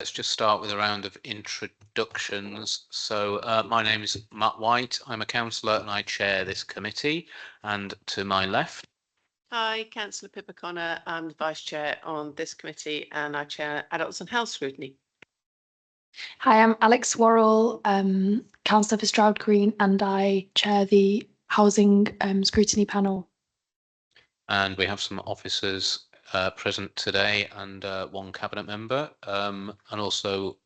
let's just start with a round of introductions. So my name is Matt White. I'm a councillor and I chair this committee. And to my left. Hi, Councillor Pippa Connor. I'm the Vice Chair on this committee and I chair Adults and Health Scrutiny. Hi, I'm Alex Worrell, Councillor for Stroud Green, and I chair the Housing Scrutiny panel. And we have some officers present today and one cabinet member and also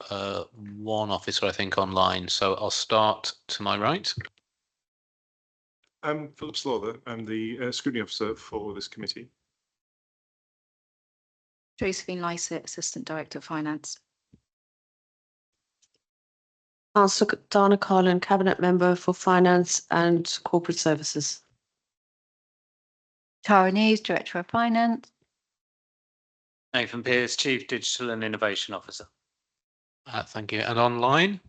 one officer, I think, online. So I'll start to my right. I'm Philip Slaughter. I'm the scrutiny officer for this committee. Josephine Lysett, Assistant Director of Finance. Councillor Dana Carlin, Cabinet Member for Finance and Corporate Services. Tara News, Director of Finance. Nathan Pearce, Chief Digital and Innovation Officer. Thank you. And online?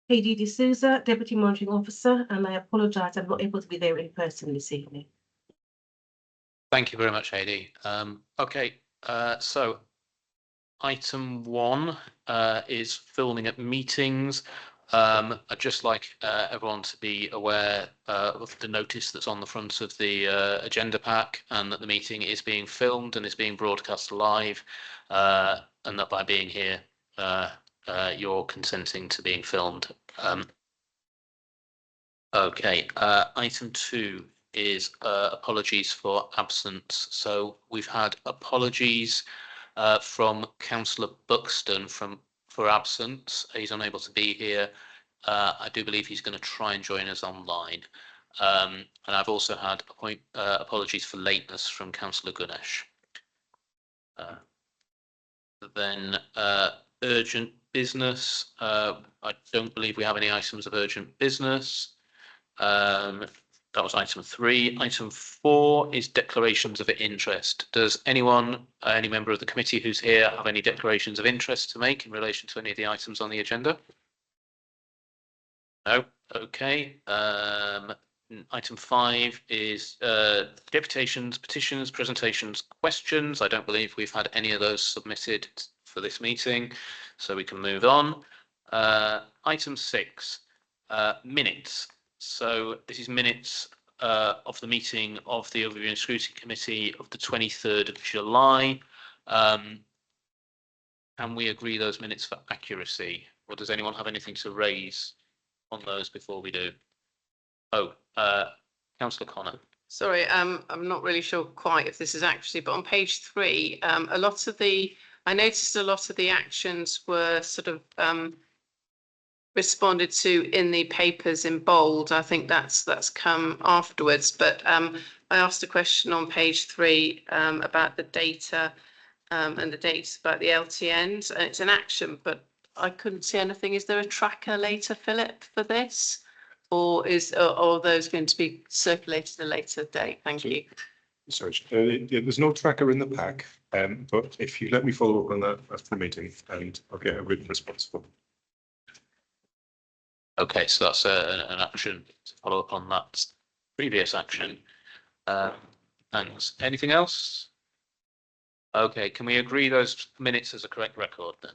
Heidi D'Souza, Deputy Monitoring Officer, and I apologise I'm not able to be there in person this evening. Thank you very much, Heidi. Okay, so item 1 is filming at meetings. I'd just like everyone to be aware of the notice that's on the front of the agenda pack, and that the meeting is being filmed and is being broadcast live, and that by being here you're consenting to being filmed. Okay, item 2 is apologies for absence. So we've had apologies from Councillor Buxton for absence. He's unable to be here. I do believe he's going to try and join us online. And I've also had apologies for lateness from Councillor Gunesh. Then urgent business. I don't believe we have any items of urgent business. That was item 3. Item 4 is declarations of interest. Does anyone, any member of the committee who's here, have any declarations of interest to make in relation to any of the items on the agenda? No? Okay. Item 5 is deputations, petitions, presentations, questions. I don't believe we've had any of those submitted for this meeting, so we can move on. Item 6, minutes. So this is minutes of the meeting of the Overview and Scrutiny Committee of the 23rd of July. Can we agree those minutes for accuracy? Or does anyone have anything to raise on those before we do? Oh, Councillor Connor. Sorry, I'm not really sure quite if this is accuracy, but on page 3, I noticed a lot of the actions were sort of responded to in the papers in bold. I think that's come afterwards, but I asked a question on page 3 about the data and the dates about the LTNs, and it's an action, but I couldn't see anything. Is there a tracker later, Philip, for this, or are those going to be circulated at a later date? Thank you. Sorry, there's no tracker in the pack, but if you let me follow up on that after the meeting, and I'll get a written response for. Okay, so that's an action to follow up on that previous action. Thanks. Anything else? Okay, can we agree those minutes as a correct record then?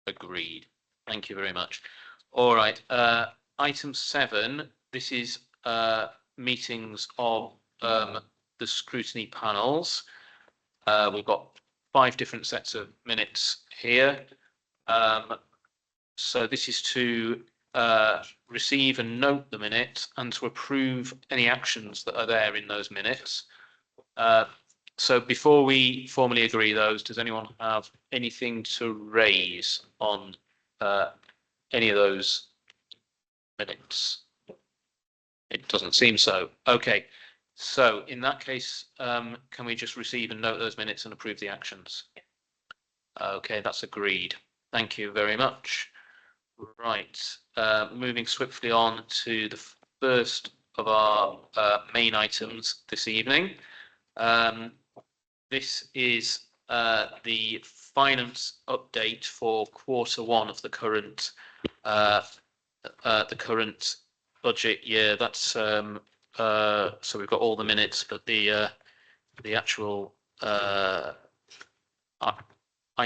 Agreed. Thank you very much. All right, item 7, this is meetings of the scrutiny panels. We've got 5 different sets of minutes here. So this is to receive and note the minutes and to approve any actions that are there in those minutes. So before we formally agree those, does anyone have anything to raise on any of those minutes? It doesn't seem so. Okay, so in that case, can we just receive and note those minutes and approve the actions? Okay, that's agreed. Thank you very much. Right, moving swiftly on to the first of our main items this evening. This is the finance update for Q1 of the current budget year. That's so we've got all the minutes, but the actual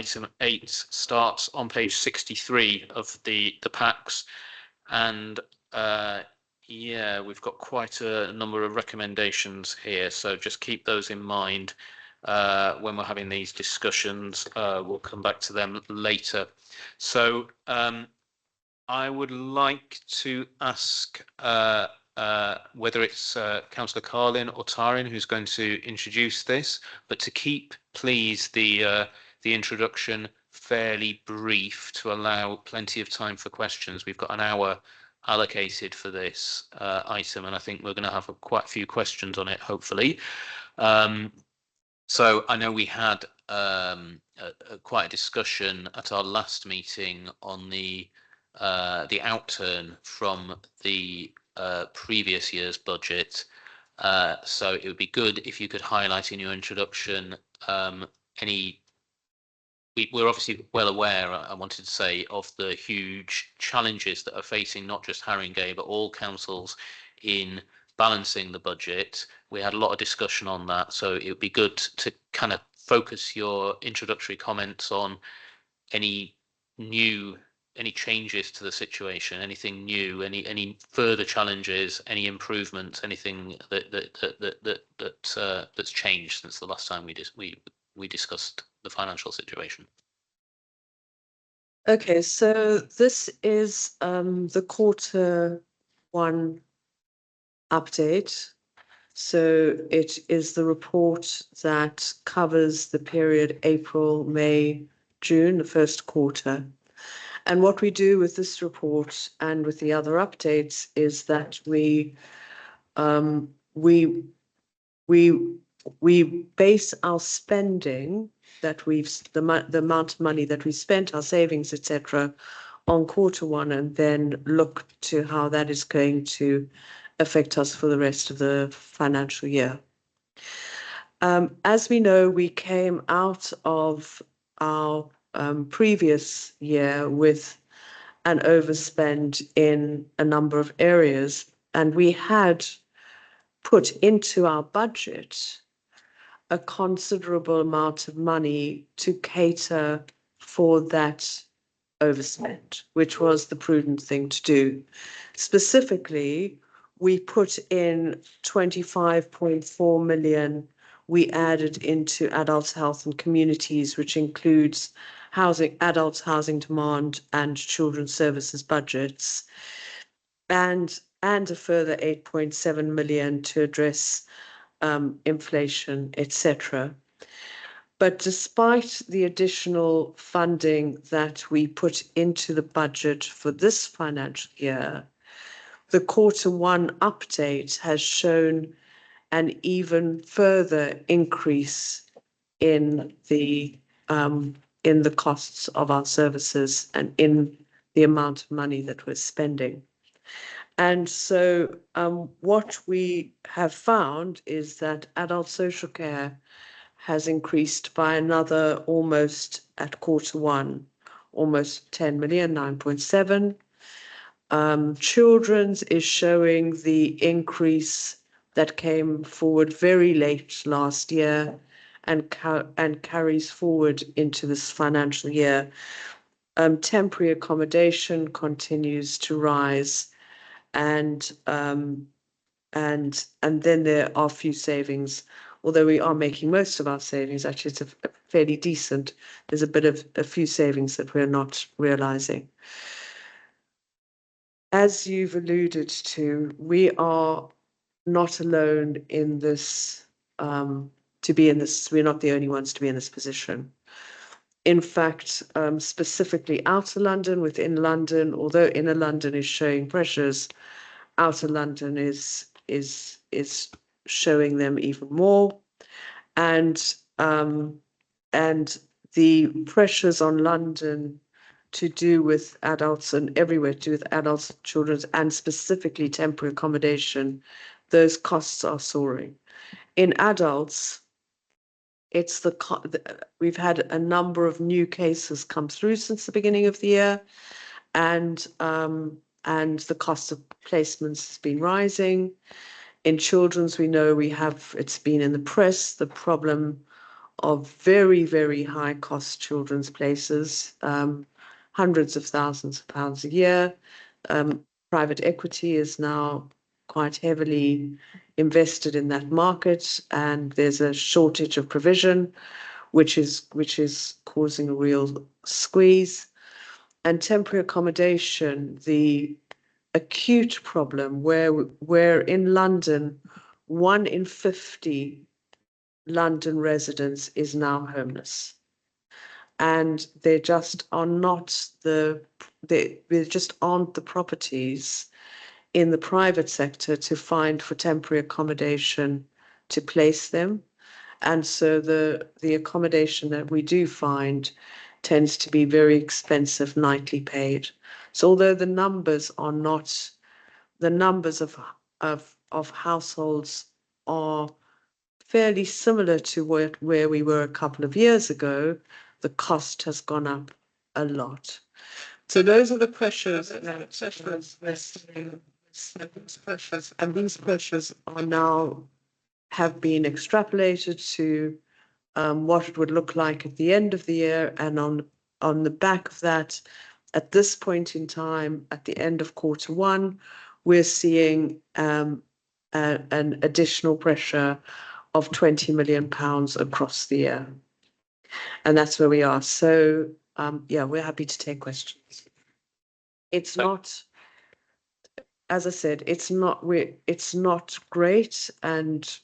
item 8 starts on page 63 of the packs, and yeah, we've got quite a number of recommendations here, so just keep those in mind when we're having these discussions. We'll come back to them later. So I would like to ask whether it's Councillor Carlin or Tarin who's going to introduce this, but to keep, please, the introduction fairly brief to allow plenty of time for questions. We've got an hour allocated for this item, and I think we're going to have quite a few questions on it, hopefully. So I know we had quite a discussion at our last meeting on the outturn from the previous year's budget. So it would be good if you could highlight in your introduction any. We're obviously well aware, I wanted to say, of the huge challenges that are facing not just Haringey but all councils in balancing the budget. We had a lot of discussion on that, so it would be good to kind of focus your introductory comments on any changes to the situation, anything new, any further challenges, any improvements, anything that's changed since the last time we discussed the financial situation. Okay, so this is the Q1 update. So it is the report that covers the period April, May, June, the first quarter. And what we do with this report and with the other updates is that we base our spending that the amount of money that we spent, our savings, etc., on Q1, and then look to how that is going to affect us for the rest of the financial year. As we know, we came out of our previous year with an overspend in a number of areas, and we had put into our budget a considerable amount of money to cater for that overspend, which was the prudent thing to do. Specifically, we put in 25.4 million we added into adult health and communities, which includes housing, adult housing demand and children's services budgets, and a further 8.7 million to address inflation, etc. But despite the additional funding that we put into the budget for this financial year, the Q1 update has shown an even further increase in the costs of our services and in the amount of money that we're spending. And so what we have found is that adult social care has increased by another almost at Q1, almost 10 million, 9.7. Children's is showing the increase that came forward very late last year and carries forward into this financial year. Temporary accommodation continues to rise, and then there are a few savings, although we are making most of our savings. Actually, it's a fairly decent. There's a few savings that we're not realizing. As you've alluded to, we are not alone in this. To be in this, we're not the only ones to be in this position. In fact, specifically outer London, within London, although inner London is showing pressures, outer London is showing them even more, and the pressures on London to do with adults and everywhere to do with adults, children, and specifically temporary accommodation, those costs are soaring. In adults, it's we've had a number of new cases come through since the beginning of the year, and the cost of placements has been rising. In children's, we know it's been in the press, the problem of very, very high cost children's places, hundreds of thousands of pounds a year. Private equity is now quite heavily invested in that market, and there's a shortage of provision, which is causing a real squeeze. And temporary accommodation, the acute problem where in London, 1 in 50 London residents is now homeless. And there just are not there just aren't the properties in the private sector to find for temporary accommodation to place them. And so the accommodation that we do find tends to be very expensive, nightly paid. So although the numbers are not, the numbers of households are fairly similar to where we were a couple of years ago, the cost has gone up a lot. So those are the pressures, and these pressures are now have been extrapolated to what it would look like at the end of the year, and on the back of that, at this point in time, at the end of Q1, we're seeing an additional pressure of £20 million across the year. And that's where we are. So, yeah, we're happy to take questions. It's not, as I said, it's not great, and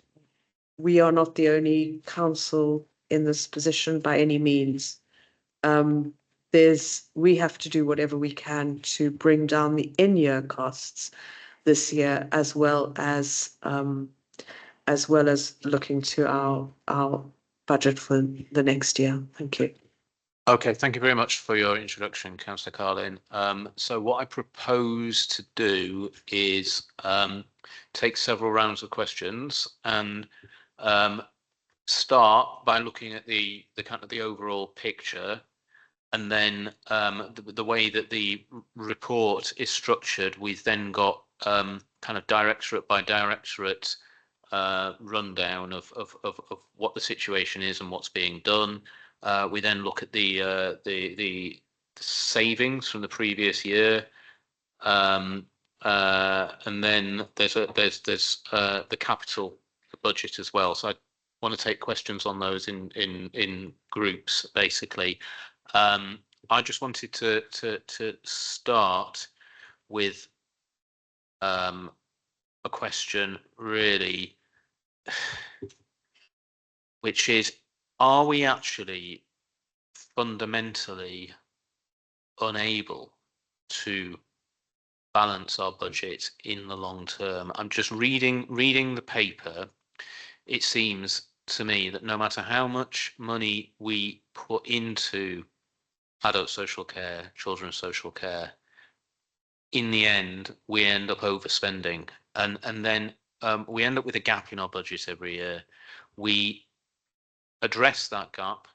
we are not the only council in this position by any means. We have to do whatever we can to bring down the in-year costs this year, as well as looking to our budget for the next year. Thank you. Okay, thank you very much for your introduction, Councillor Carlin. So what I propose to do is take several rounds of questions and start by looking at the kind of the overall picture, and then the way that the report is structured, we've then got kind of directorate by directorate rundown of what the situation is and what's being done. We then look at the savings from the previous year, and then there's the capital budget as well. So I want to take questions on those in groups, basically. I just wanted to start with a question, really, which is, are we actually fundamentally unable to balance our budget in the long term? I'm just reading the paper. It seems to me that no matter how much money we put into adult social care, children's social care, in the end, we end up overspending, and then we end up with a gap in our budget every year. We address that gap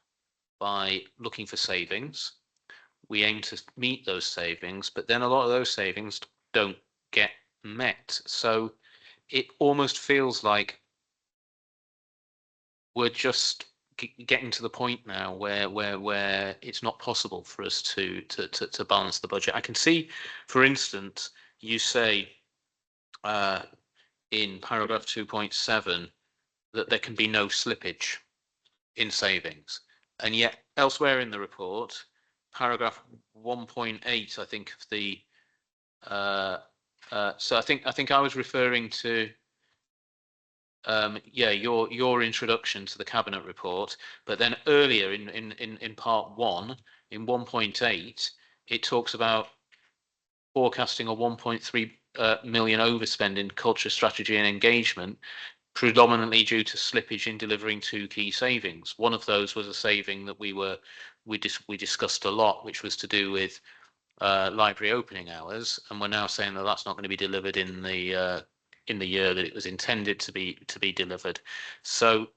by looking for savings. We aim to meet those savings, but then a lot of those savings don't get met. So it almost feels like we're just getting to the point now where it's not possible for us to balance the budget. I can see, for instance, you say in paragraph 2.7 that there can be no slippage in savings, and yet elsewhere in the report, paragraph 1.8, I think of the so I think I was referring to your introduction to the cabinet report, but then earlier in part 1, in 1.8, it talks about forecasting a 1.3 million overspend in culture, strategy and engagement, predominantly due to slippage in delivering 2 key savings. One of those was a saving that we discussed a lot, which was to do with library opening hours, and we're now saying that that's not going to be delivered in the year that it was intended to be delivered. So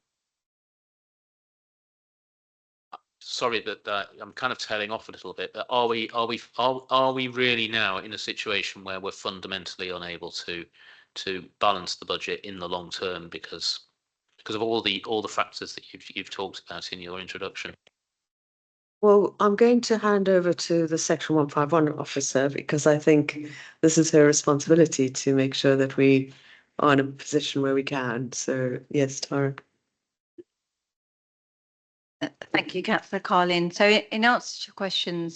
sorry that I'm kind of tailing off a little bit, but are we really now in a situation where we're fundamentally unable to balance the budget in the long term? Because because of all the factors that you've talked about in your introduction. Well, I'm going to hand over to the Section 151 officer because I think this is her responsibility to make sure that we are in a position where we can. So yes, Tara. Thank you, Councillor Carlin. So in answer to your question,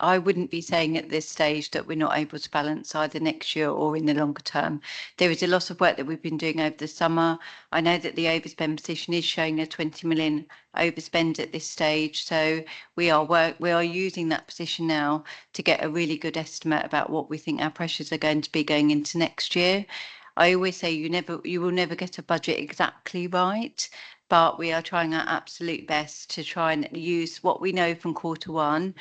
I wouldn't be saying at this stage that we're not able to balance either next year or in the longer term. There is a lot of work that we've been doing over the summer. I know that the overspend position is showing a 20 million overspend at this stage. So we are using that position now to get a really good estimate about what we think our pressures are going to be going into next year. I always say you will never get a budget exactly right, but we are trying our absolute best to try and use what we know from Q1.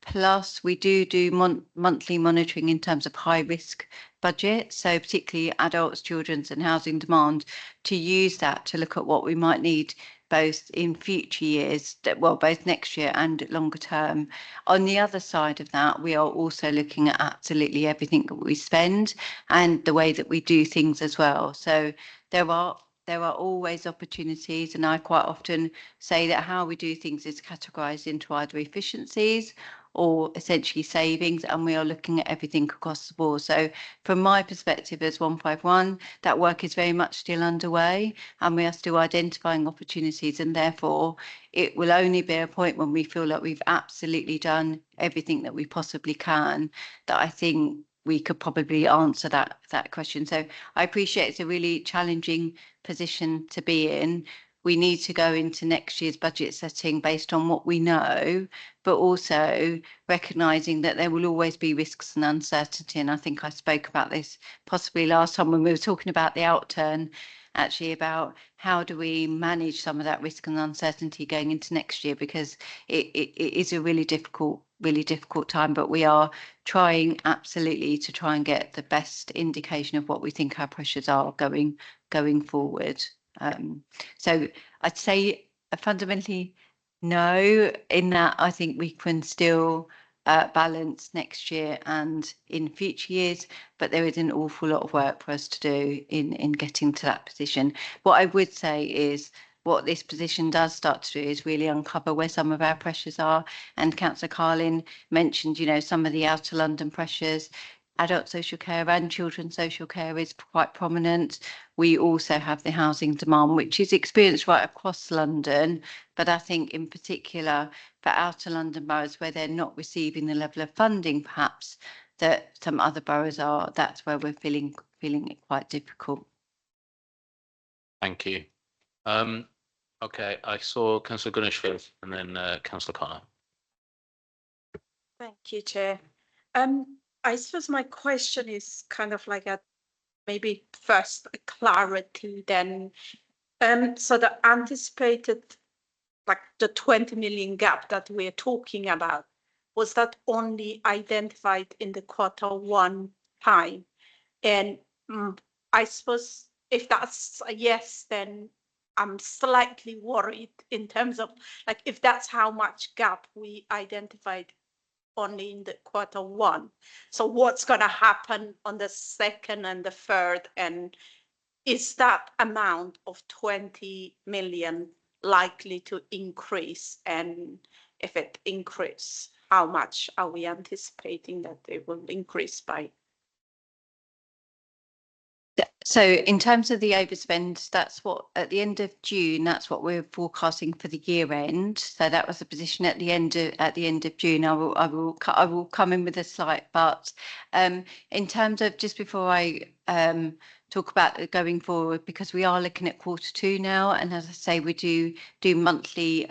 Plus, we do monthly monitoring in terms of high risk budget, so particularly adults, children's and housing demand, to use that to look at what we might need both in future years, well, both next year and longer term. On the other side of that, we are also looking at absolutely everything that we spend and the way that we do things as well. So there are always opportunities, and I quite often say that how we do things is categorized into either efficiencies or essentially savings, and we are looking at everything across the board. So from my perspective as 151, that work is very much still underway, and we are still identifying opportunities, and therefore it will only be a point when we feel like we've absolutely done everything that we possibly can that I think we could probably answer that question. So I appreciate it's a really challenging position to be in. We need to go into next year's budget setting based on what we know, but also recognising that there will always be risks and uncertainty. And I think I spoke about this possibly last time when we were talking about the outturn, actually about how do we manage some of that risk and uncertainty going into next year, because it is a really difficult time, but we are trying absolutely to try and get the best indication of what we think our pressures are going forward. So I'd say fundamentally no, in that I think we can still balance next year and in future years, but there is an awful lot of work for us to do in getting to that position. What I would say is what this position does start to do is really uncover where some of our pressures are. And Councillor Carlin mentioned, some of the outer London pressures. Adult social care and children's social care is quite prominent. We also have the housing demand, which is experienced right across London. But I think in particular for outer London boroughs where they're not receiving the level of funding, perhaps, that some other boroughs are, that's where we're feeling it quite difficult. Thank you. Okay, I saw Councillor Gunners first and then Councillor Connor. Thank you, Chair. I suppose my question is kind of like maybe first a clarity then. So the anticipated, like the 20 million gap that we're talking about, was that only identified in the Q1 time? And I suppose if that's a yes, then I'm slightly worried in terms of like if that's how much gap we identified only in the Q1. So what's going to happen on the second and the third? And is that amount of 20 million likely to increase? And if it increases, how much are we anticipating that they will increase by? So in terms of the overspend, that's what at the end of June, that's what we're forecasting for the year end. So that was the position at the end of June. I will come in with a slight but. In terms of just before I talk about going forward, because we are looking at Q2 now, and as I say, we do monthly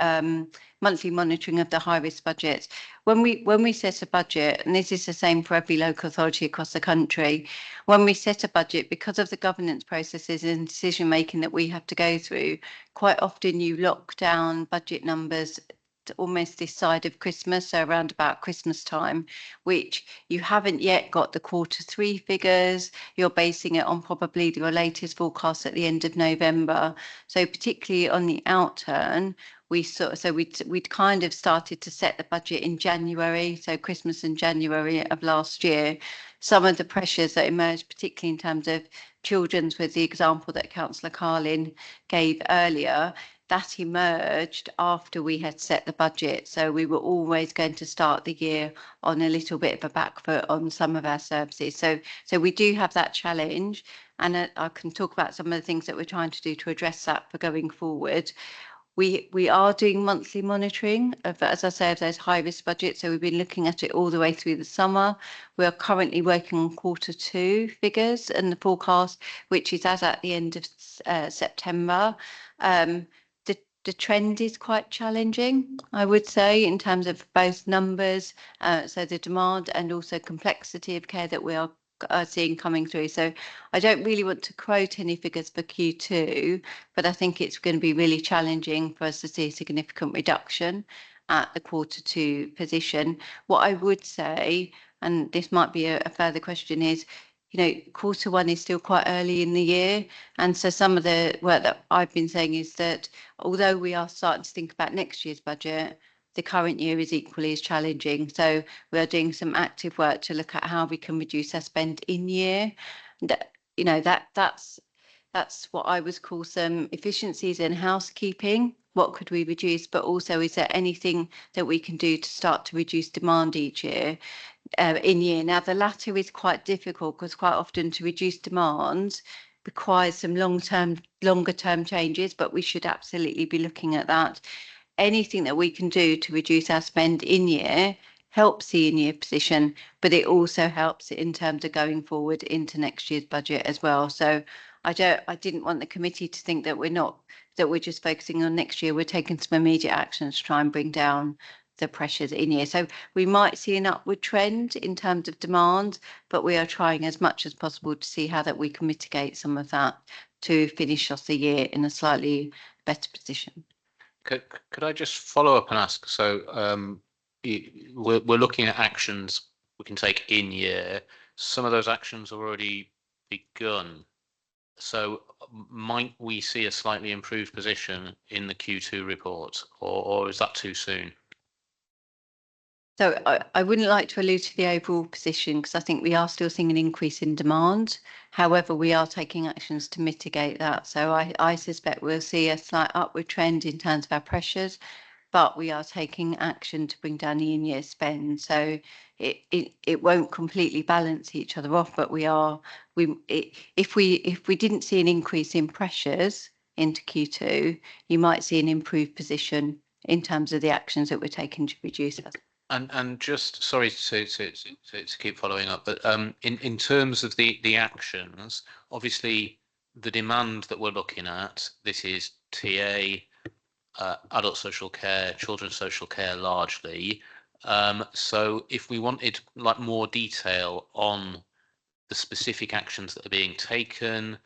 monitoring of the high risk budgets. When we set a budget, and this is the same for every local authority across the country, when we set a budget, because of the governance processes and decision making that we have to go through, quite often you lock down budget numbers to almost this side of Christmas, so around about Christmas time, which you haven't yet got the Q3 figures. You're basing it on probably your latest forecast at the end of November. So particularly on the outturn, we'd kind of started to set the budget in January, so Christmas and January of last year. Some of the pressures that emerged, particularly in terms of children's, with the example that Councillor Carlin gave earlier, that emerged after we had set the budget. So we were always going to start the year on a little bit of a back foot on some of our services. So we do have that challenge, and I can talk about some of the things that we're trying to do to address that for going forward. We are doing monthly monitoring of, as I say, of those high risk budgets. So we've been looking at it all the way through the summer. We are currently working on Q2 figures and the forecast, which is as at the end of September. The trend is quite challenging, I would say, in terms of both numbers, so the demand and also complexity of care that we are seeing coming through. So I don't really want to quote any figures for Q2, but I think it's going to be really challenging for us to see a significant reduction at the Q2 position. What I would say, and this might be a further question, is, Q1 is still quite early in the year. And so some of the work that I've been saying is that although we are starting to think about next year's budget, the current year is equally as challenging. So we are doing some active work to look at how we can reduce our spend in year. That's what I would call some efficiencies in housekeeping. What could we reduce? But also, is there anything that we can do to start to reduce demand each year? In year. Now, the latter is quite difficult because quite often to reduce demand requires some longer term changes, but we should absolutely be looking at that. Anything that we can do to reduce our spend in year helps the in year position, but it also helps in terms of going forward into next year's budget as well. So I didn't want the committee to think that we're just focusing on next year. We're taking some immediate actions to try and bring down the pressures in year. So we might see an upward trend in terms of demand, but we are trying as much as possible to see how that we can mitigate some of that to finish off the year in a slightly better position. Could I just follow up and ask? So we're looking at actions we can take in year. Some of those actions are already begun. So might we see a slightly improved position in the Q2 report, or is that too soon? So I wouldn't like to allude to the overall position because I think we are still seeing an increase in demand. However, we are taking actions to mitigate that. So I suspect we'll see a slight upward trend in terms of our pressures, but we are taking action to bring down the in-year spend. So it won't completely balance each other off, but if we didn't see an increase in pressures into Q2, you might see an improved position in terms of the actions that we're taking to reduce that. And just sorry to keep following up, but in terms of the actions, obviously the demand that we're looking at, this is TA, adult social care, children's social care largely. So if we wanted like more detail on the specific actions that are being taken,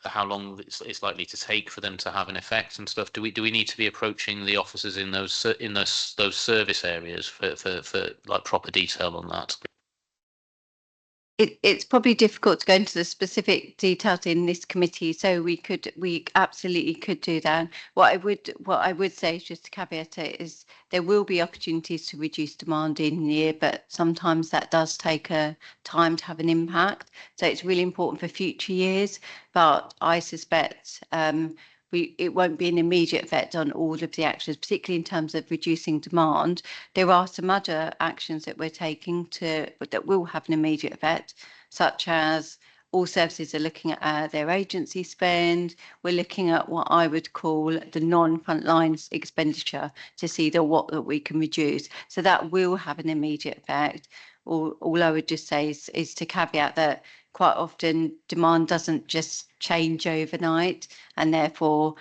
how long it's likely to take for them to have an effect and stuff, do we need to be approaching the officers in those service areas for like proper detail on that? It's probably difficult to go into the specific details in this committee, so we absolutely could do that. What I would say is just to caveat it is there will be opportunities to reduce demand in the year, but sometimes that does take a time to have an impact. So it's really important for future years, but I suspect it won't be an immediate effect on all of the actions, particularly in terms of reducing demand. There are some other actions that we're taking that will have an immediate effect, such as all services are looking at their agency spend. We're looking at what I would call the non-frontline expenditure to see what that we can reduce. So that will have an immediate effect. All I would just say is to caveat that quite often demand doesn't just change overnight, and therefore,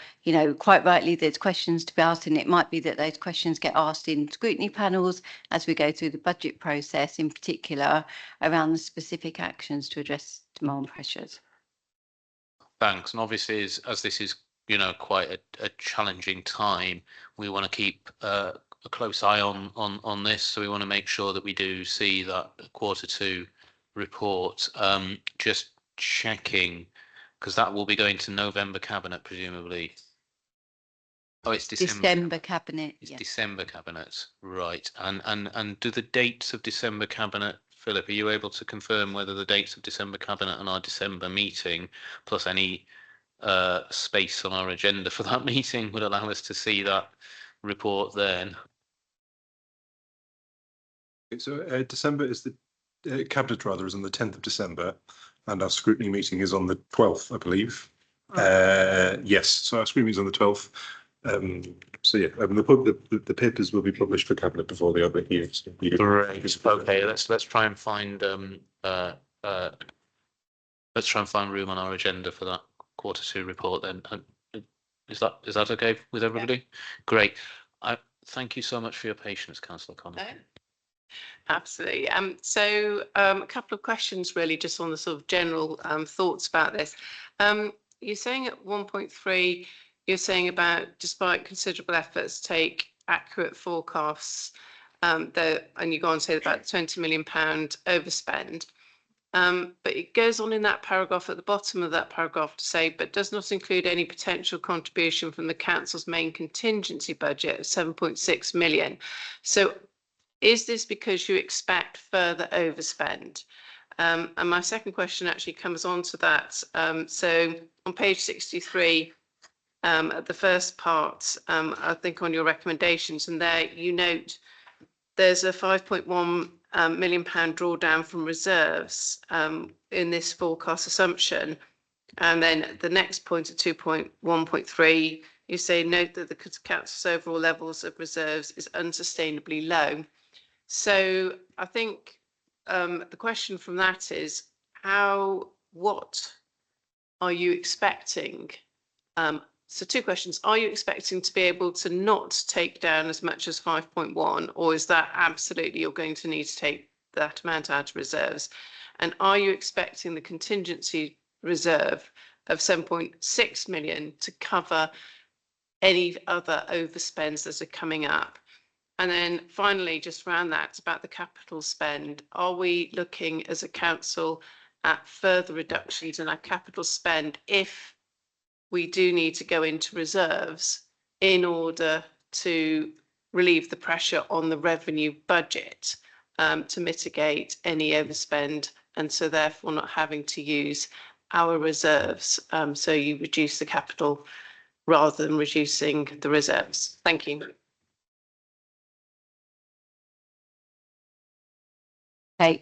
quite rightly, there's questions to be asked, and it might be that those questions get asked in scrutiny panels as we go through the budget process, in particular around the specific actions to address demand pressures. Thanks. And obviously, as this is quite a challenging time, we want to keep a close eye on this. So we want to make sure that we do see that Q2 report. Just checking, because that will be going to November cabinet presumably. Oh, it's December. December cabinet. It's Yeah. December cabinet, right? And do the dates of December cabinet, Philip? Are you able to confirm whether the dates of December cabinet and our December meeting, plus any space on our agenda for that meeting, would allow us to see that report then? So December is the cabinet rather is on the 10th of December, and our scrutiny meeting is on the 12th, I believe. Yes, so our scrutiny is on the 12th. So yeah, the papers will be published for cabinet before the other years. Great. Okay, let's try and find let's try and find room on our agenda for that Q2 report then. Is that okay with everybody? Great. Thank you so much for your patience, Councillor Connor. No. Absolutely. So a couple of questions really just on the sort of general thoughts about this. You're saying at 1.3, you're saying about despite considerable efforts, take accurate forecasts, and you go on to say about £20 million overspend. But it goes on in that paragraph at the bottom of that paragraph to say, but does not include any potential contribution from the council's main contingency budget of 7.6 million. So is this because you expect further overspend? And my second question actually comes on to that. So on page 63, at the first part, I think on your recommendations, and there you note there's a £5.1 million drawdown from reserves in this forecast assumption. And then the next point at 2.1.3, you say note that the council's overall levels of reserves is unsustainably low. So I think the question from that is what are you expecting? So two questions. Are you expecting to be able to not take down as much as 5.1, or is that absolutely you're going to need to take that amount out of reserves? And are you expecting the contingency reserve of 7.6 million to cover any other overspends that are coming up? And then finally, just around that, about the capital spend, are we looking as a council at further reductions in our capital spend if we do need to go into reserves in order to relieve the pressure on the revenue budget to mitigate any overspend, and so therefore not having to use our reserves? So you reduce the capital rather than reducing the reserves. Thank you. Okay,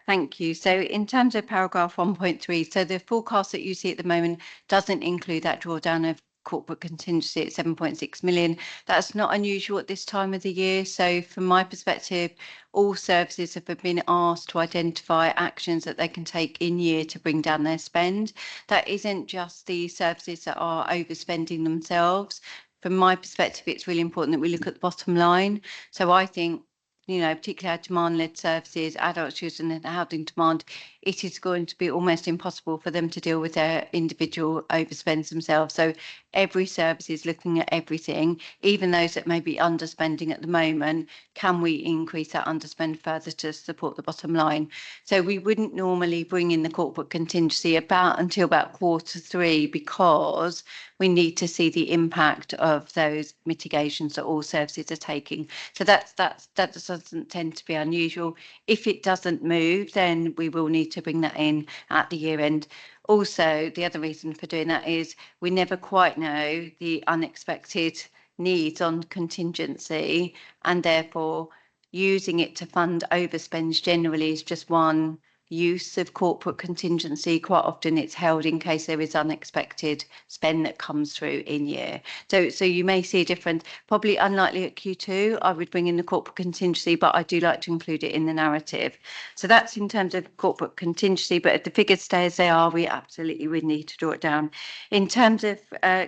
thank you. So in terms of paragraph 1.3, so the forecast that you see at the moment doesn't include that drawdown of corporate contingency at 7.6 million. That's not unusual at this time of the year. So from my perspective, all services have been asked to identify actions that they can take in year to bring down their spend. That isn't just the services that are overspending themselves. From my perspective, it's really important that we look at the bottom line. So I think, particularly our demand-led services, adult children and housing demand, it is going to be almost impossible for them to deal with their individual overspends themselves. So every service is looking at everything, even those that may be underspending at the moment. Can we increase that underspend further to support the bottom line? So we wouldn't normally bring in the corporate contingency until about Q3, because we need to see the impact of those mitigations that all services are taking. So that doesn't tend to be unusual. If it doesn't move, then we will need to bring that in at the year end. Also, the other reason for doing that is we never quite know the unexpected needs on contingency, and therefore using it to fund overspends generally is just one use of corporate contingency. Quite often it's held in case there is unexpected spend that comes through in year. So you may see a difference. Probably unlikely at Q2, I would bring in the corporate contingency, but I do like to include it in the narrative. So that's in terms of corporate contingency, but if the figures stay as they are, we absolutely would need to draw it down. In terms of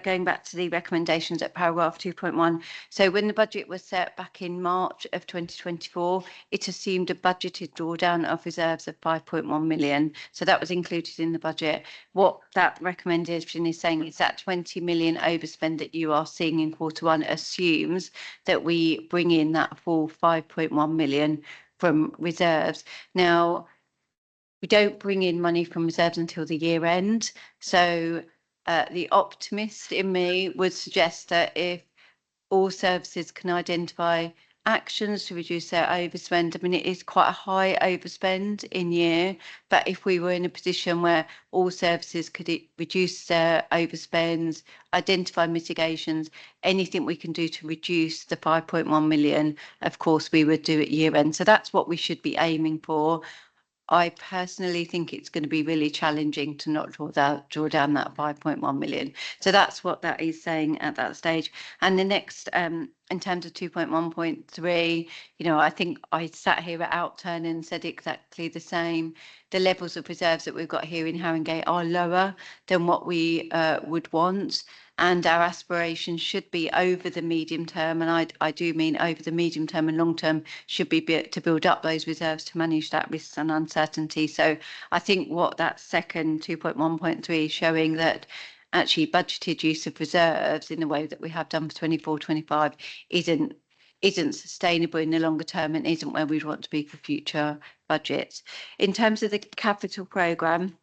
going back to the recommendations at paragraph 2.1, so when the budget was set back in March of 2024, it assumed a budgeted drawdown of reserves of 5.1 million. So that was included in the budget. What that recommendation is saying is that 20 million overspend that you are seeing in Q1 assumes that we bring in that full 5.1 million from reserves. Now, we don't bring in money from reserves until the year end. So the optimist in me would suggest that if all services can identify actions to reduce their overspend. I mean, it is quite a high overspend in year, but if we were in a position where all services could reduce their overspends, identify mitigations, anything we can do to reduce the 5.1 million, of course, we would do at year end. So that's what we should be aiming for. I personally think it's going to be really challenging to not draw down that 5.1 million. So that's what that is saying at that stage. And the next, in terms of 2.1.3, you know, I think I sat here at Outturn and said exactly the same. The levels of reserves that we've got here in Haringey are lower than what we would want. And our aspiration should be over the medium term, and I do mean over the medium term and long term, should be to build up those reserves to manage that risks and uncertainty. So I think what that second 2.1.3 is showing that actually budgeted use of reserves in the way that we have done for 24-25 isn't sustainable in the longer term and isn't where we want to be for future budgets. In terms of the capital programme,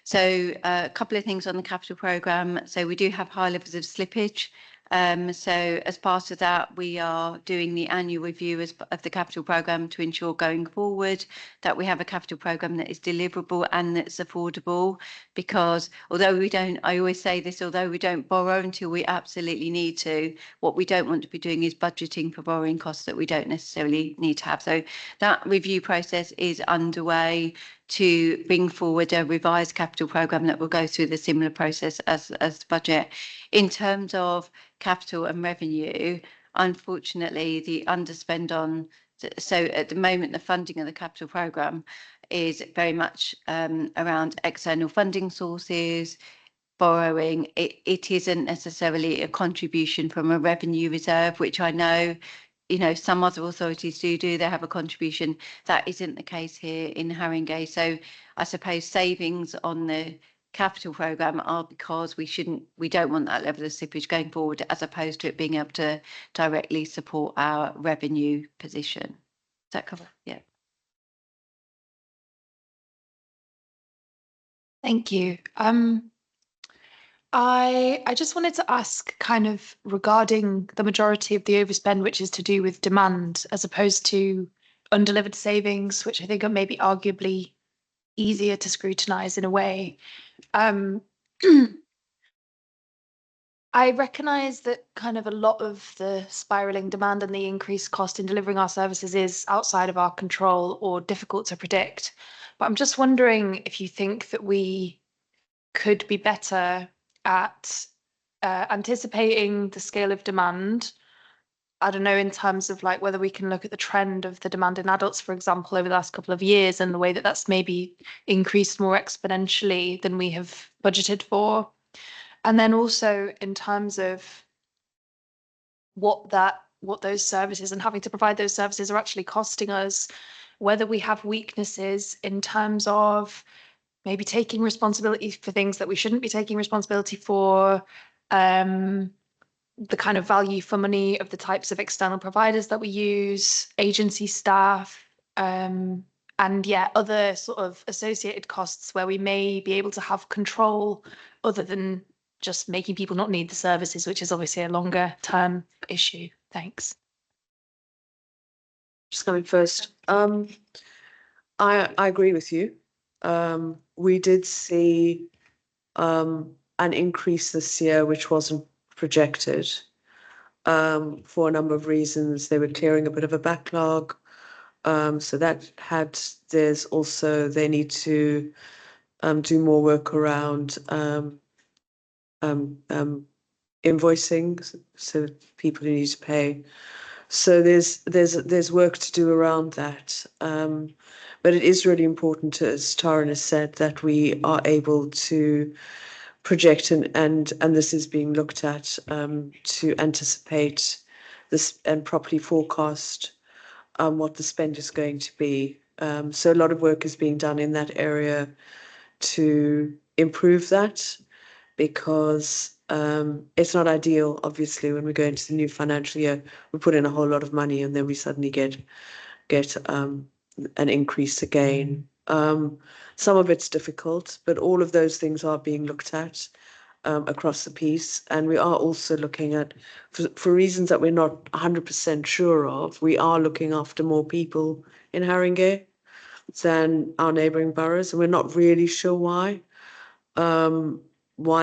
so a couple of things on the capital programme. So we do have high levels of slippage. So as part of that, we are doing the annual review of the capital programme to ensure going forward that we have a capital programme that is deliverable and that's affordable. Because although we don't, I always say this, although we don't borrow until we absolutely need to, what we don't want to be doing is budgeting for borrowing costs that we don't necessarily need to have. So that review process is underway to bring forward a revised capital programme that will go through the similar process as the budget. In terms of capital and revenue, unfortunately, the underspend on, so at the moment, the funding of the capital programme is very much around external funding sources, borrowing. It isn't necessarily a contribution from a revenue reserve, which I know, you know, some other authorities do, they have a contribution. That isn't the case here in Haringey. So I suppose savings on the capital programme are because we don't want that level of slippage going forward, as opposed to it being able to directly support our revenue position. Does that cover? Yeah. Thank you. I just wanted to ask kind of regarding the majority of the overspend, which is to do with demand as opposed to undelivered savings, which I think are maybe arguably easier to scrutinise in a way. I recognise that kind of a lot of the spiralling demand and the increased cost in delivering our services is outside of our control or difficult to predict. But I'm just wondering if you think that we could be better at anticipating the scale of demand. I don't know, in terms of like whether we can look at the trend of the demand in adults, for example, over the last couple of years and the way that that's maybe increased more exponentially than we have budgeted for. And then also in terms of what those services and having to provide those services are actually costing us, whether we have weaknesses in terms of maybe taking responsibility for things that we shouldn't be taking responsibility for, the kind of value for money of the types of external providers that we use, agency staff, and yeah, other sort of associated costs where we may be able to have control other than just making people not need the services, which is obviously a longer term issue. Thanks. Just coming first. I agree with you. We did see an increase this year, which wasn't projected for a number of reasons. They were clearing a bit of a backlog. So there's also, they need to do more work around invoicing, so people who need to pay. So there's work to do around that. But it is really important, as Taran has said, that we are able to project and this is being looked at to anticipate this and properly forecast what the spend is going to be. So a lot of work is being done in that area to improve that, because it's not ideal, obviously, when we go into the new financial year, we put in a whole lot of money and then we suddenly get an increase again. Some of it's difficult, but all of those things are being looked at. across the piece. And we are also looking at, for reasons that we're not 100% sure of, we are looking after more people in Haringey than our neighbouring boroughs, and we're not really sure why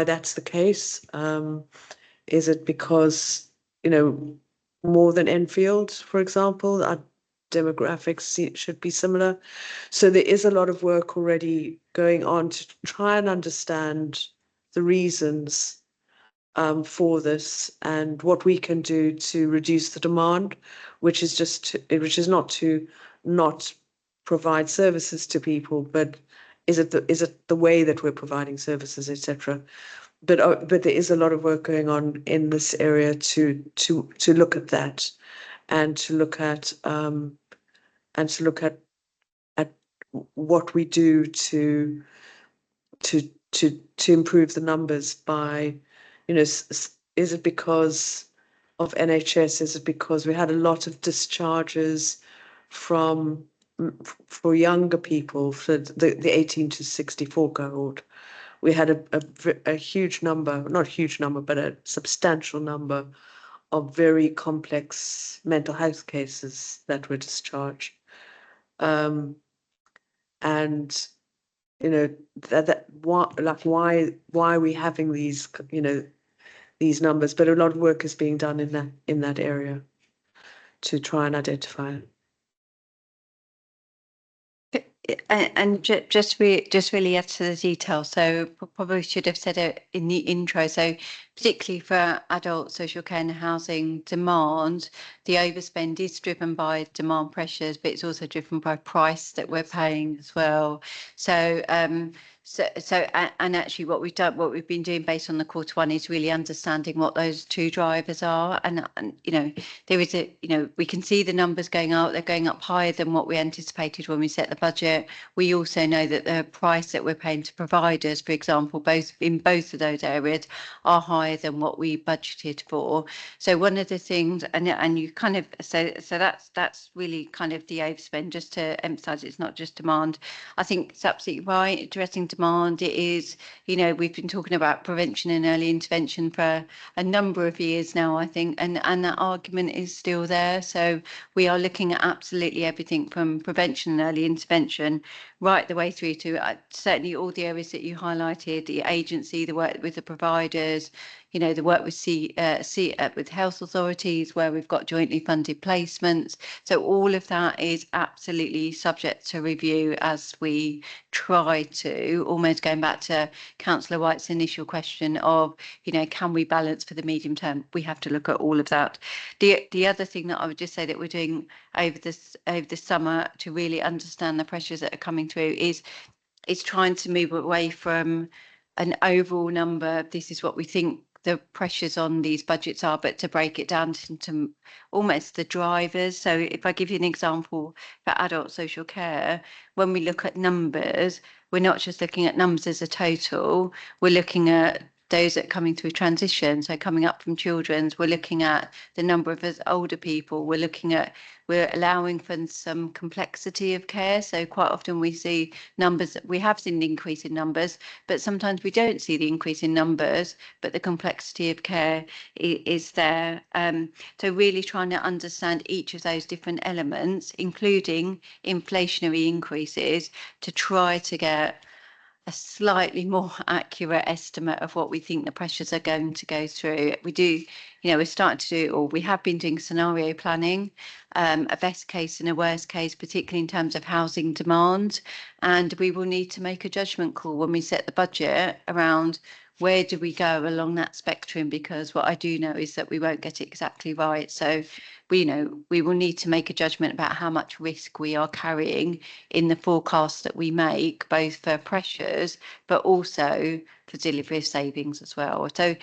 that's the case. Is it because, more than Enfield, for example, our demographics should be similar? So there is a lot of work already going on to try and understand the reasons for this and what we can do to reduce the demand, which is not to not provide services to people, but is it the way that we're providing services, etc. But there is a lot of work going on in this area to look at that, and to look at at what we do to improve the numbers by, is it because of NHS? Is it because we had a lot of discharges for younger people, for the 18 to 64 cohort? We had a huge number, not huge number, but a substantial number of very complex mental health cases that were discharged. And why are we having these these numbers? But a lot of work is being done in that area to try and identify it. And just really add to the detail. So probably should have said it in the intro. So particularly for adult social care and housing demand, the overspend is driven by demand pressures, but it's also driven by price that we're paying as well. So and actually what we've been doing based on the Q1 is really understanding what those two drivers are. And there is we can see the numbers going up. They're going up higher than what we anticipated when we set the budget. We also know that the price that we're paying to providers, for example, both of those areas are higher than what we budgeted for. So one of the things, and you kind of so that's really kind of the overspend. Just to emphasise, it's not just demand. I think it's absolutely right. Addressing demand, it is, we've been talking about prevention and early intervention for a number of years now, I think, and that argument is still there. So we are looking at absolutely everything from prevention and early intervention right the way through to certainly all the areas that you highlighted, the agency, the work with the providers, the work with with health authorities where we've got jointly funded placements. So all of that is absolutely subject to review as we try to, almost going back to Councillor White's initial question of, can we balance for the medium term? We have to look at all of that. The other thing that I would just say that we're doing over this summer to really understand the pressures that are coming through is trying to move away from an overall number. This is what we think the pressures on these budgets are, but to break it down into almost the drivers. So if I give you an example for adult social care, when we look at numbers, we're not just looking at numbers as a total, we're looking at those that are coming through transition, so coming up from children's, we're looking at the number of us older people, we're allowing for some complexity of care. So quite often we see numbers, we have seen an increase in numbers, but sometimes we don't see the increase in numbers, but the complexity of care is there. So really trying to understand each of those different elements, including inflationary increases, to try to get a slightly more accurate estimate of what we think the pressures are going to go through. We do, we're starting to do, or we have been doing scenario planning, a best case and a worst case, particularly in terms of housing demand. And we will need to make a judgment call when we set the budget around where do we go along that spectrum, because what I do know is that we won't get it exactly right. So we will need to make a judgment about how much risk we are carrying in the forecasts that we make, both for pressures, but also for delivery of savings as well. So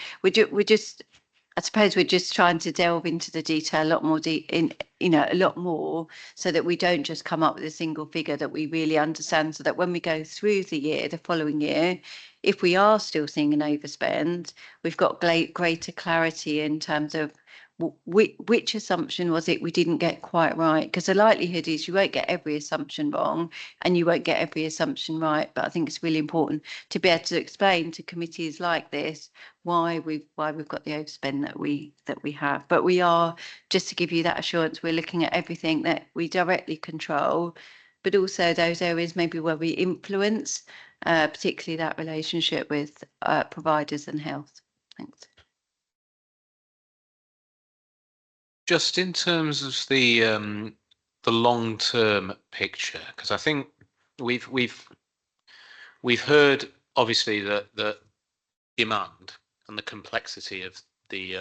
I suppose we're just trying to delve into the detail a lot more a lot more, so that we don't just come up with a single figure, that we really understand, so that when we go through the following year, if we are still seeing an overspend, we've got greater clarity in terms of which assumption was it we didn't get quite right? Because the likelihood is you won't get every assumption wrong and you won't get every assumption right. But I think it's really important to be able to explain to committees like this why we've got the overspend that we have. But we are, just to give you that assurance, we're looking at everything that we directly control, but also those areas maybe where we influence, particularly that relationship with providers and health. Thanks. Just in terms of the long-term picture, because I think we've heard obviously that the demand and the complexity of the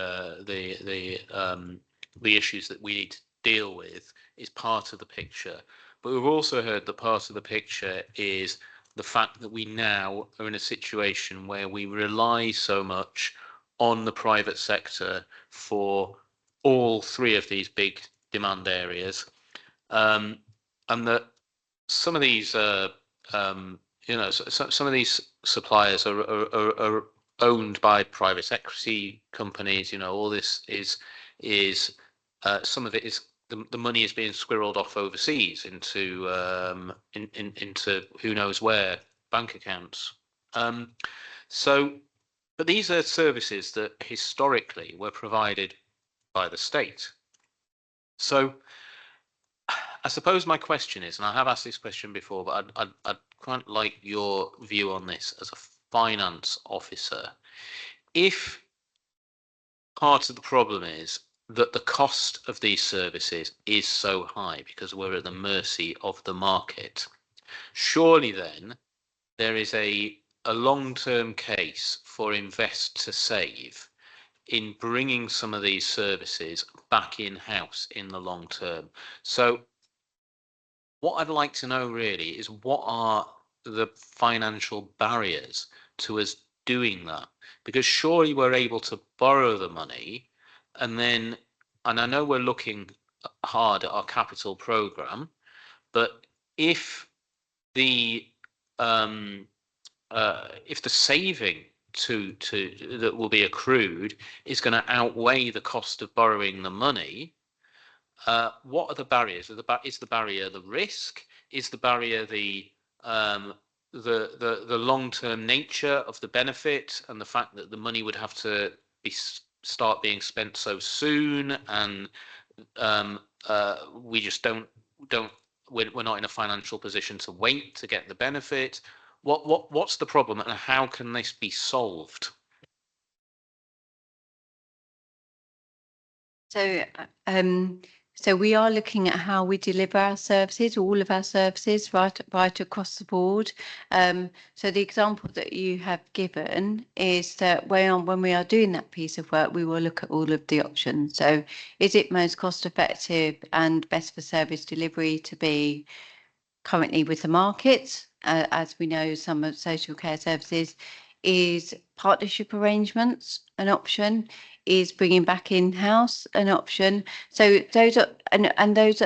issues that we need to deal with is part of the picture, but we've also heard that part of the picture is the fact that we now are in a situation where we rely so much on the private sector for all three of these big demand areas, and that some of these, some of these suppliers are owned by private equity companies. All this is some of it is the money is being squirreled off overseas into into who knows where bank accounts. But these are services that historically were provided by the state. So I suppose my question is, and I have asked this question before, but I'd quite like your view on this as a finance officer. If part of the problem is that the cost of these services is so high because we're at the mercy of the market, surely then there is a long-term case for invest to save in bringing some of these services back in-house in the long term. So what I'd like to know really is, what are the financial barriers to us doing that? Because surely we're able to borrow the money and I know we're looking hard at our capital program, but if the saving that will be accrued is going to outweigh the cost of borrowing the money, what are the barriers? Is the barrier the risk? Is the barrier the long-term nature of the benefit and the fact that the money would have to start being spent so soon, and we just we're not in a financial position to wait to get the benefit? What's the problem, and how can this be solved? So we are looking at how we deliver our services, all of our services, right across the board. So the example that you have given is that when we are doing that piece of work, we will look at all of the options. So is it most cost effective and best for service delivery to be currently with the market? As we know, some of social care services, is partnership arrangements an option? Is bringing back in-house an option? So those are those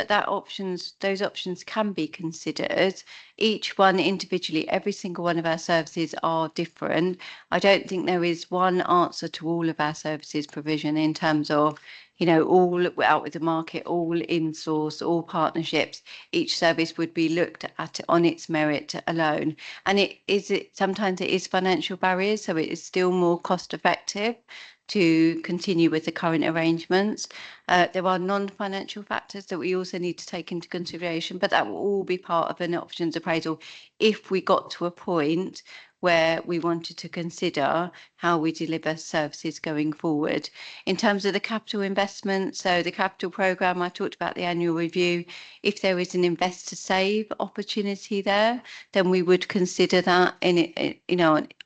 options can be considered, each one individually. Every single one of our services are different. I don't think there is one answer to all of our services provision in terms of, all out with the market, all in source, all partnerships. Each service would be looked at on its merit alone. And sometimes it is financial barriers, so it is still more cost effective to continue with the current arrangements. There are non-financial factors that we also need to take into consideration, but that will all be part of an options appraisal if we got to a point where we wanted to consider how we deliver services going forward. In terms of the capital investment, so the capital programme, I talked about the annual review. If there is an invest to save opportunity there, then we would consider that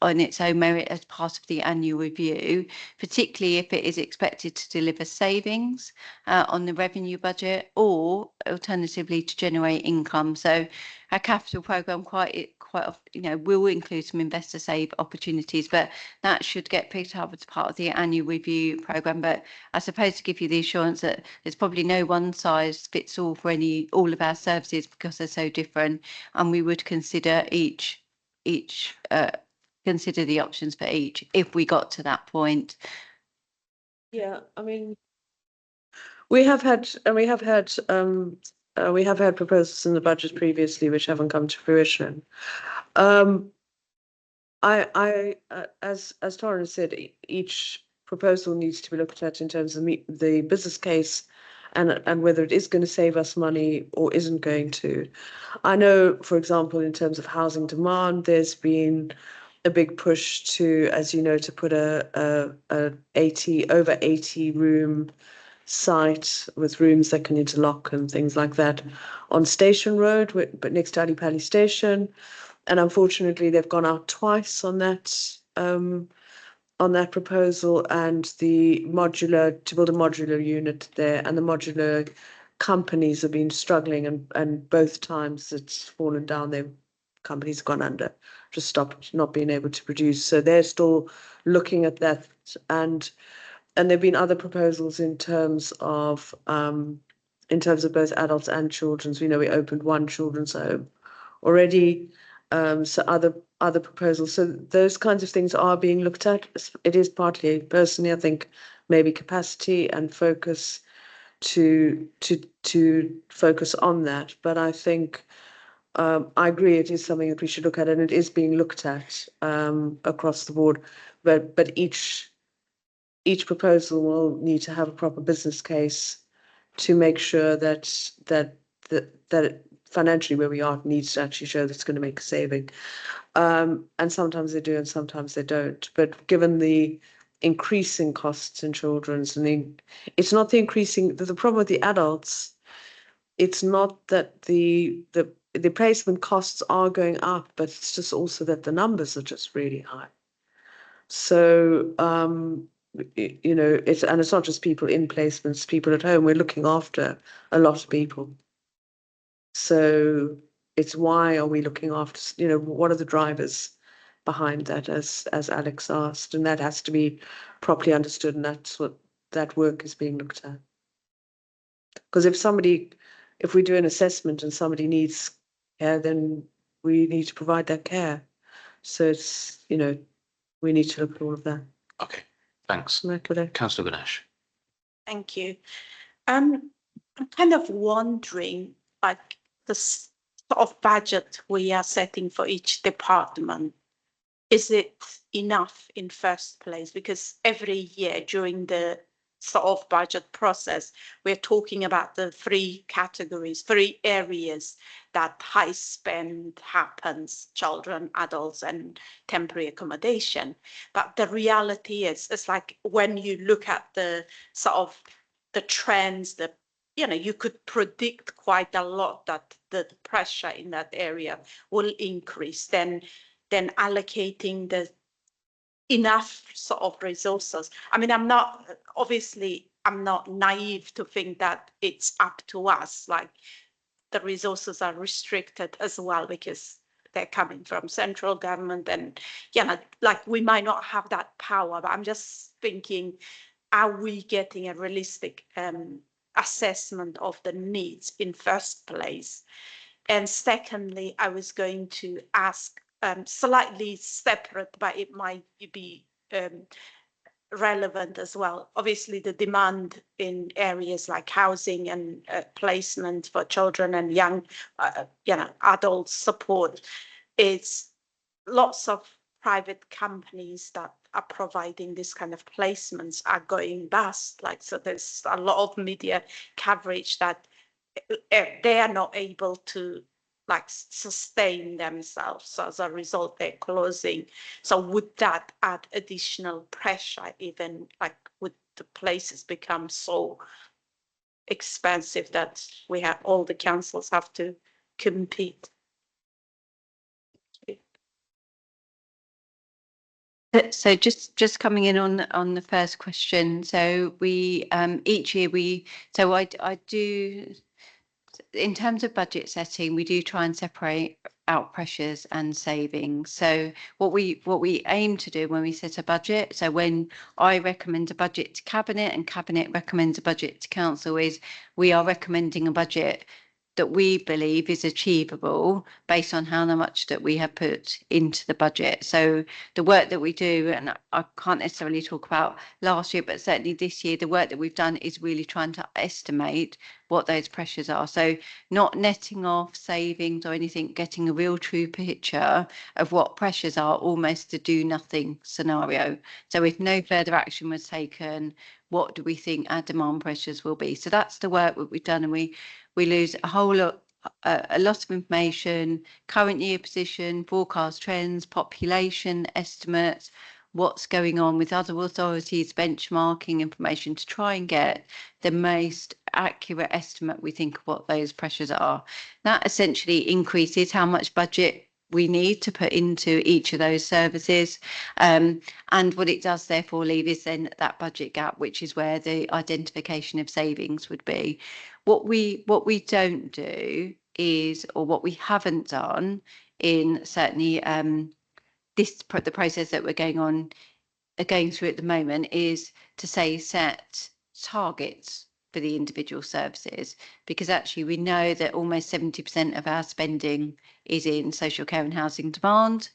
on its own merit as part of the annual review, particularly if it is expected to deliver savings on the revenue budget, or alternatively to generate income. So our capital programme quite often, will include some investor save opportunities, but that should get picked up as part of the annual review programme. But I suppose to give you the assurance that there's probably no one size fits all for all of our services, because they're so different, and we would consider consider the options for each if we got to that point. Yeah, I mean, We have had proposals in the budget previously which haven't come to fruition. As Torrin said, each proposal needs to be looked at in terms of the business case and whether it is going to save us money or isn't going to. I know, for example, in terms of housing demand, there's been a big push to, as you know, to put a 80 room site with rooms that can interlock and things like that on Station Road, but next to Ali Pali Station. And unfortunately, they've gone out twice on that proposal, and to build a modular unit there, and the modular companies have been struggling, and both times it's fallen down. Their companies have gone under, just stopped not being able to produce. So they're still looking at that, and there've been other proposals in terms of both adults and children's. We know we opened one children's home already. So other proposals. So those kinds of things are being looked at. It is partly, personally, I think, maybe capacity and focus to focus on that. But I think I agree it is something that we should look at, and it is being looked at across the board. But each proposal will need to have a proper business case to make sure that financially where we are needs to actually show that it's going to make a saving. And sometimes they do and sometimes they don't. But given the increasing costs in children's, it's not the problem with the adults. It's not that the placement costs are going up, but it's just also that the numbers are just really high. So, it's not just people in placements, people at home. We're looking after a lot of people. So it's why are we looking after, what are the drivers behind that, as Alex asked, and that has to be properly understood, and that's what that work is being looked at. Because if we do an assessment and somebody needs care, then we need to provide that care. So it's, we need to look at all of that. Okay, thanks. Councillor Ganesh. Thank you. I'm kind of wondering, like, the sort of budget we are setting for each department, is it enough in first place? Because every year during the sort of budget process, we're talking about the three areas that high spend happens: children, adults, and temporary accommodation. But the reality is, it's like when you look at the sort of the trends, you could predict quite a lot that the pressure in that area will increase. Then allocating the enough sort of resources. I mean, I'm not naive to think that it's up to us. Like, the resources are restricted as well because they're coming from central government, and like, we might not have that power. But I'm just thinking, are we getting a realistic assessment of the needs in first place? And secondly, I was going to ask slightly separate, but it might be relevant as well. Obviously, the demand in areas like housing and placement for children and young, adult support, is lots of private companies that are providing this kind of placements are going bust. Like, so there's a lot of media coverage that they are not able to sustain themselves. So as a result, they're closing. So would that add additional pressure, even would the places become so expensive that all the councils have to compete? So just coming in on the first question. So we each year I do, in terms of budget setting, we do try and separate out pressures and savings. So what we aim to do when we set a budget, so when I recommend a budget to cabinet and cabinet recommends a budget to council, is we are recommending a budget that we believe is achievable based on how much that we have put into the budget. So the work that we do, and I can't necessarily talk about last year, but certainly this year, the work that we've done is really trying to estimate what those pressures are. So not netting off savings or anything, getting a real true picture of what pressures are, almost a do nothing scenario. So if no further action was taken, what do we think our demand pressures will be? So that's the work that we've done, and we lose a lot of information, current year position, forecast trends, population estimates, what's going on with other authorities, benchmarking information to try and get the most accurate estimate we think of what those pressures are. That essentially increases how much budget we need to put into each of those services. And what it does therefore leave is then that budget gap, which is where the identification of savings would be. What we don't do is, or what we haven't done in certainly the process that we're going through at the moment, is to say set targets for the individual services, because actually we know that almost 70% of our spending is in social care and housing demand.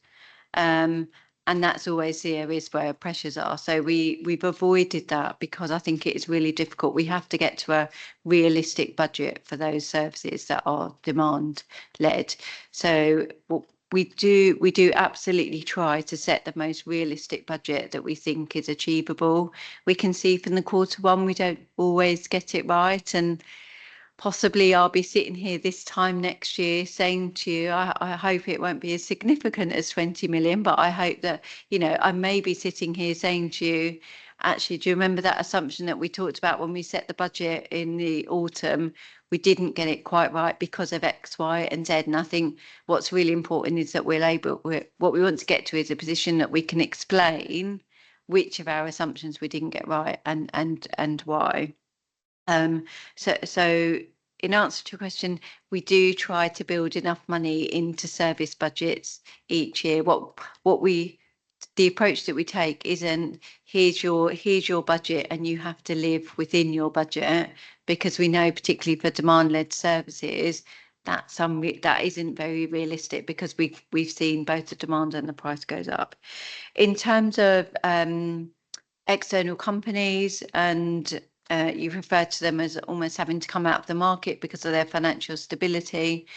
And that's always the areas where pressures are. So we've avoided that because I think it is really difficult. We have to get to a realistic budget for those services that are demand led. So we do absolutely try to set the most realistic budget that we think is achievable. We can see from the Q1 we don't always get it right, and possibly I'll be sitting here this time next year saying to you, I hope it won't be as significant as 20 million, but I hope that, you know, I may be sitting here saying to you, actually, do you remember that assumption that we talked about when we set the budget in the autumn? We didn't get it quite right because of X, Y, and Z. And I think what's really important is that what we want to get to is a position that we can explain which of our assumptions we didn't get right and why. So in answer to your question, we do try to build enough money into service budgets each year. The approach that we take isn't here's your budget and you have to live within your budget, because we know particularly for demand-led services that isn't very realistic, because we've seen both the demand and the price goes up. In terms of external companies, and you refer to them as almost having to come out of the market because of their financial stability.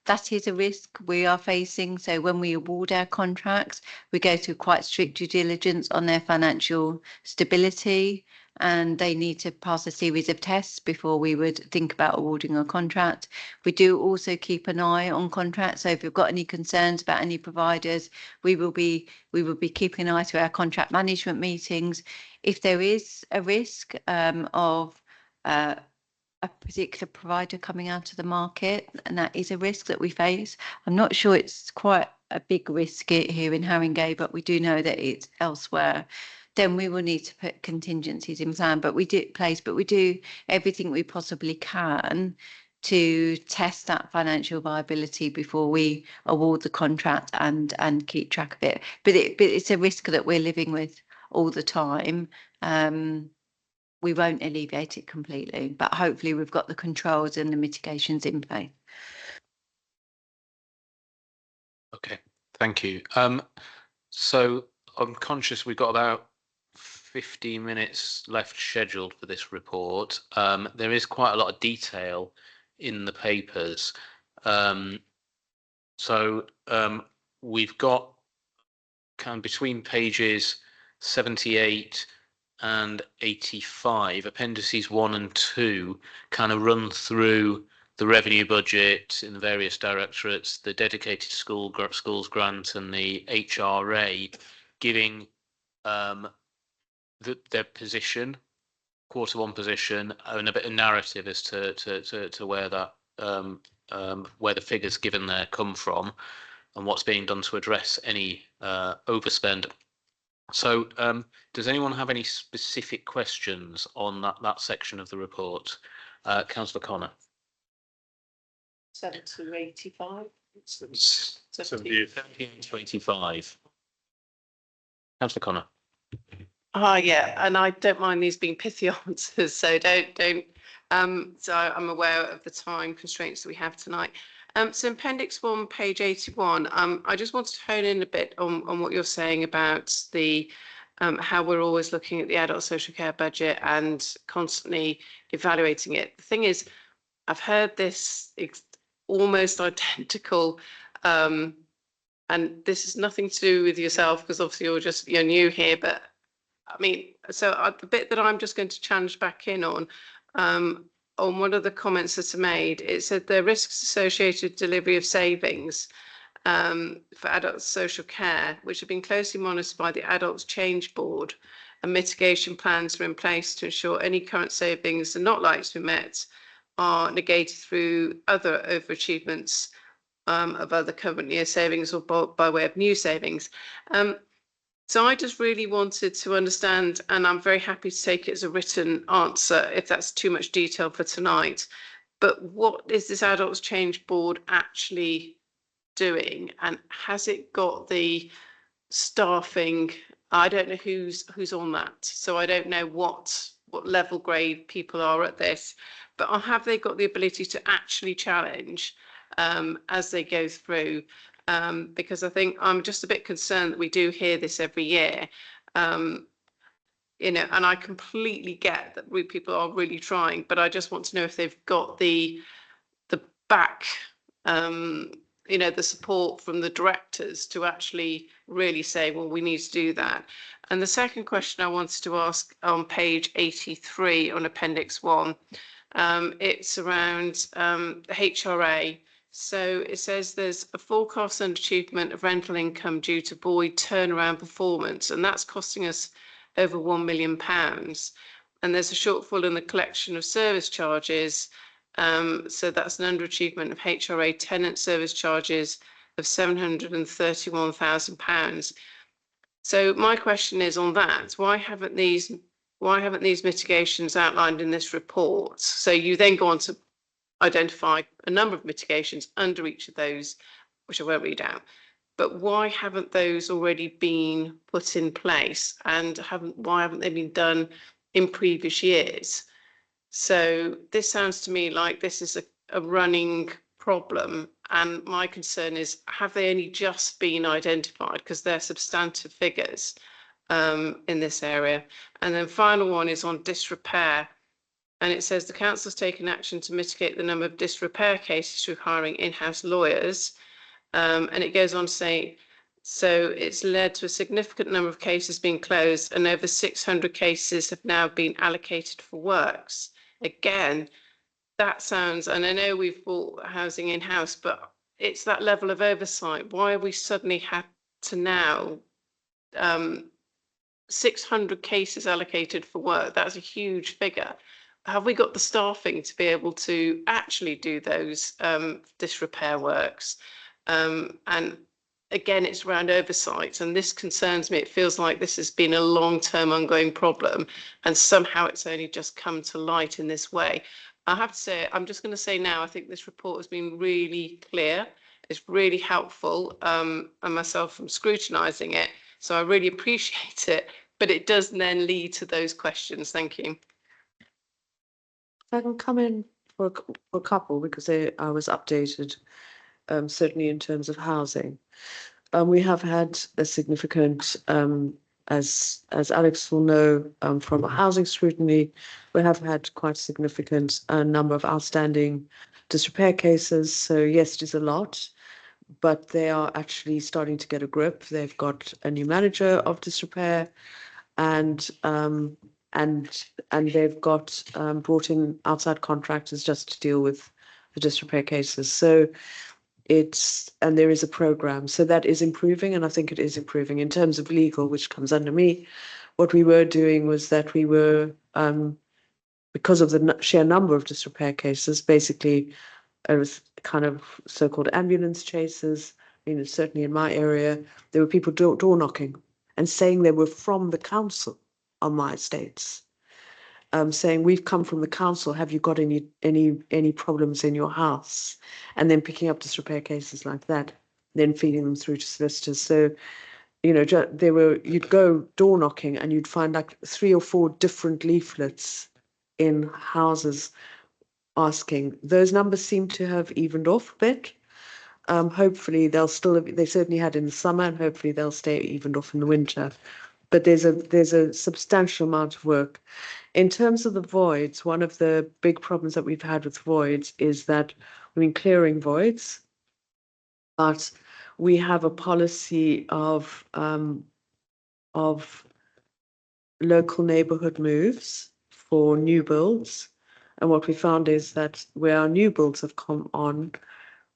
That is a risk we are facing. So when we award our contracts, we go through quite strict due diligence on their financial stability, and they need to pass a series of tests before we would think about awarding a contract. We do also keep an eye on contracts. So if we've got any concerns about any providers, we will be keeping an eye to our contract management meetings. If there is a risk of a particular provider coming out of the market, and that is a risk that we face. I'm not sure it's quite a big risk here in Haringey, but we do know that it's elsewhere. Then we will need to put contingencies in plan, but we do everything we possibly can to test that financial viability before we award the contract and keep track of it. But it's a risk that we're living with all the time. We won't alleviate it completely, but hopefully we've got the controls and the mitigations in place. Okay, thank you. So I'm conscious we've got about 15 minutes left scheduled for this report. There is quite a lot of detail in the papers. So we've got kind of between pages 78 and 85, appendices 1 and 2 kind of run through the revenue budget in the various directorates, the dedicated schools grant and the HRA, giving their position, Q1 position, and a bit of narrative as to where that where the figures given there come from and what's being done to address any overspend. So does anyone have any specific questions on that section of the report? Councillor Connor. 70 to 85. 70 to 85. Councillor Connor. Yeah, and I don't mind these being pithy answers, so don't So I'm aware of the time constraints that we have tonight. So in Appendix 1, page 81, I just wanted to hone in a bit on what you're saying about the how we're always looking at the adult social care budget and constantly evaluating it. The thing is, I've heard this almost identical, and this is nothing to do with yourself because obviously you're new here, but I mean, so the bit that I'm just going to challenge back in on one of the comments that are made, it said the risks associated with delivery of savings for adult social care, which have been closely monitored by the Adults Change Board, and mitigation plans are in place to ensure any current savings are not likely to be met, are negated through other overachievements of other current year savings or by way of new savings. So I just really wanted to understand, and I'm very happy to take it as a written answer if that's too much detail for tonight, but what is this Adults Change Board actually doing, and has it got the staffing? I don't know who's on that, so I don't know what level grade people are at this, but have they got the ability to actually challenge as they go through? Because I think I'm just a bit concerned that we do hear this every year, you know, and I completely get that people are really trying, but I just want to know if they've got the back, you know, the support from the directors to actually really say, well, we need to do that. And the second question I wanted to ask on page 83 on Appendix 1, it's around HRA. So it says there's a forecast underachievement of rental income due to buoyed turnaround performance, and that's costing us over £1 million. And there's a shortfall in the collection of service charges. So that's an underachievement of HRA tenant service charges of £731,000. So my question is on that, why haven't these mitigations outlined in this report? So you then go on to identify a number of mitigations under each of those, which I won't read out. But why haven't those already been put in place, and why haven't they been done in previous years? So this sounds to me like this is a running problem, and my concern is, have they only just been identified, because they're substantive figures in this area? And then final one is on disrepair. And it says the council's taken action to mitigate the number of disrepair cases through hiring in-house lawyers. And it goes on to say, so it's led to a significant number of cases being closed, and over 600 cases have now been allocated for works. Again, that sounds, and I know we've bought housing in-house, but it's that level of oversight. Why have we suddenly had to now 600 cases allocated for work? That's a huge figure. Have we got the staffing to be able to actually do those disrepair works? And again, it's around oversight, and this concerns me. It feels like this has been a long-term ongoing problem, and somehow it's only just come to light in this way. I have to say, I'm just going to say now, I think this report has been really clear. It's really helpful, and myself from scrutinising it, so I really appreciate it, but it does then lead to those questions. Thank you. If I can come in for a couple, because I was updated, certainly in terms of housing. We have had a significant, as Alex will know from housing scrutiny, we have had quite a significant number of outstanding disrepair cases. So yes, it is a lot, but they are actually starting to get a grip. They've got a new manager of disrepair, and they've got brought in outside contractors just to deal with the disrepair cases. So and there is a program, so that is improving, and I think it is improving. In terms of legal, which comes under me, what we were doing was that we were, because of the sheer number of disrepair cases, basically it was kind of so-called ambulance chases. I mean, certainly in my area, there were people door knocking and saying they were from the council on my estates, saying, we've come from the council, have you got any problems in your house? And then picking up disrepair cases like that, then feeding them through to solicitors. So, you know, you'd go door knocking and you'd find like 3 or 4 different leaflets in houses asking. Those numbers seem to have evened off a bit. Hopefully they certainly had in the summer, and hopefully they'll stay evened off in the winter. But there's a substantial amount of work. In terms of the voids, one of the big problems that we've had with voids is that we've been clearing voids, but we have a policy of local neighborhood moves for new builds. And what we found is that where our new builds have come on,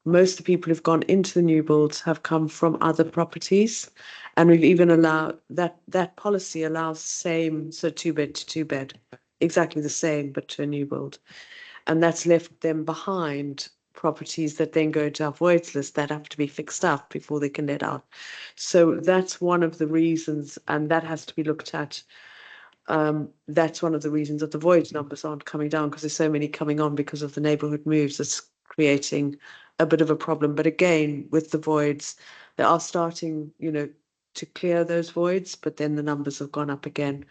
most of the people who've gone into the new builds have come from other properties. And we've even allowed that policy allows same, so 2-bed to 2-bed, exactly the same, but to a new build. And that's left them behind properties that then go into our voids list that have to be fixed up before they can let out. So that's one of the reasons, and that has to be looked at. That's one of the reasons that the void numbers aren't coming down, because there's so many coming on because of the neighbourhood moves. That's creating a bit of a problem. But again, with the voids, they are starting, to clear those voids, but then the numbers have gone up again,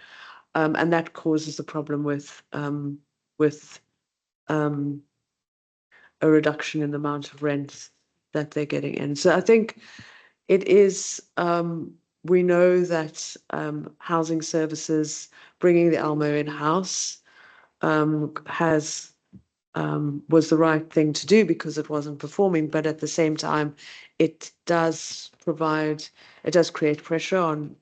and that causes the problem with a reduction in the amount of rent that they're getting in. So I think it is. We know that housing services bringing the Elmo in-house was the right thing to do because it wasn't performing, but at the same time, it does create pressure on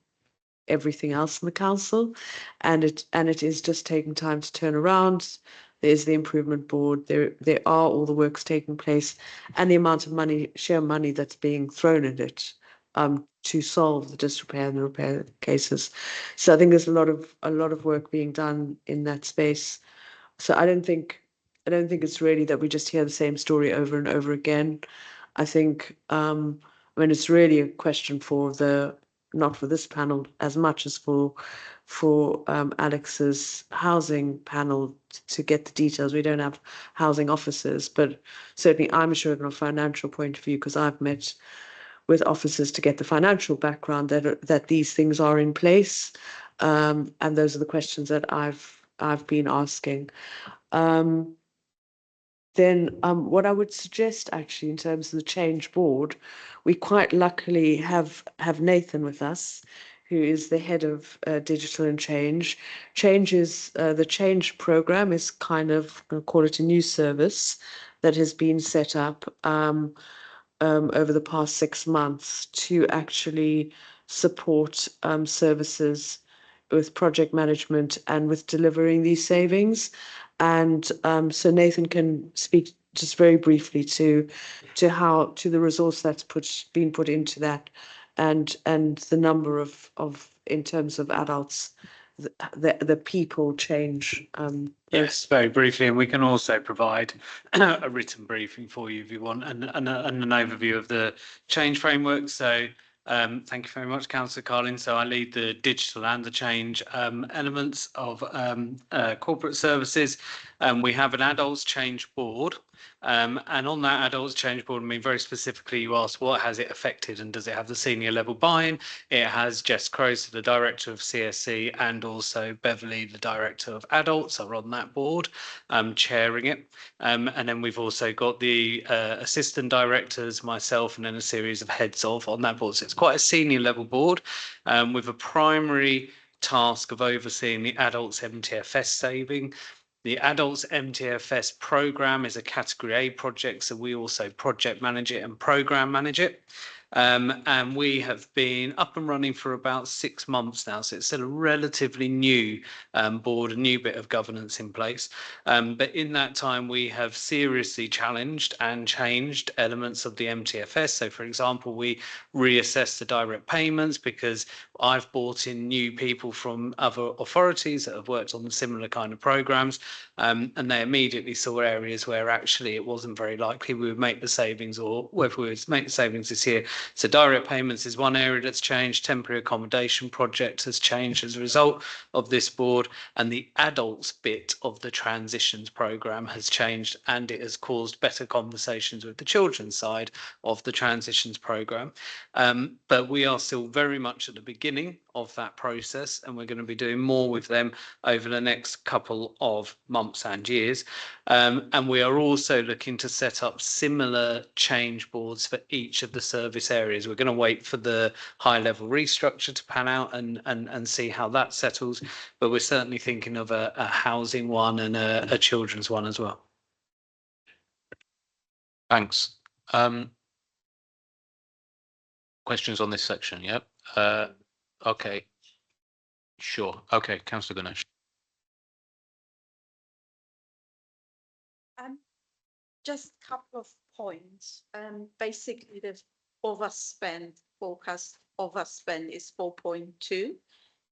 everything else in the council, and it is just taking time to turn around. There's the improvement board. There are all the works taking place, and the amount of sheer money that's being thrown at it to solve the disrepair and the repair cases. So I think there's a lot of work being done in that space. So I don't think it's really that we just hear the same story over and over again. I think it's really a question not for this panel as much as for Alex's housing panel to get the details. We don't have housing officers, but certainly I'm sure from a financial point of view, because I've met with officers to get the financial background that these things are in place, and those are the questions that I've been asking. Then what I would suggest actually in terms of the change board, we quite luckily have Nathan with us, who is the head of digital and change. The change program is kind of, I'm going to call it a new service that has been set up over the past 6 months to actually support services with project management and with delivering these savings. And so Nathan can speak just very briefly to the resource that's been put into that, and the number of in terms of adults, the people change. Yes, very briefly, and we can also provide a written briefing for you if you want, and an overview of the change framework. So thank you very much, Councillor Carlin. So I lead the digital and the change elements of corporate services. We have an adults change board, and on that adults change board, I mean, very specifically, you asked what has it affected and does it have the senior level buy-in? It has Jess Croser, the director of CSC, and also Beverly, the director of adults, are on that board, chairing it. And then we've also got the assistant directors, myself, and then a series of heads of on that board. So it's quite a senior level board with a primary task of overseeing the adults MTFS saving. The adults MTFS program is a category A project, so we also project manage it and program manage it. And we have been up and running for about 6 months now, so it's still a relatively new board, a new bit of governance in place. But in that time, we have seriously challenged and changed elements of the MTFS. So, for example, we reassessed the direct payments because I've brought in new people from other authorities that have worked on similar kind of programs, and they immediately saw areas where actually it wasn't very likely we would make the savings, or whether we would make the savings this year. So direct payments is one area that's changed. Temporary accommodation project has changed as a result of this board, and the adults bit of the transitions program has changed, and it has caused better conversations with the children's side of the transitions program. But we are still very much at the beginning beginning of that process, and we're going to be doing more with them over the next couple of months and years. And we are also looking to set up similar change boards for each of the service areas. We're going to wait for the high level restructure to pan out and see how that settles. But we're certainly thinking of a housing one and a children's one as well. Thanks. Questions on this section? Yep. Okay. Sure. Okay, Councillor Ganesh. Just a couple of points. Basically, the forecast overspend is 4.2,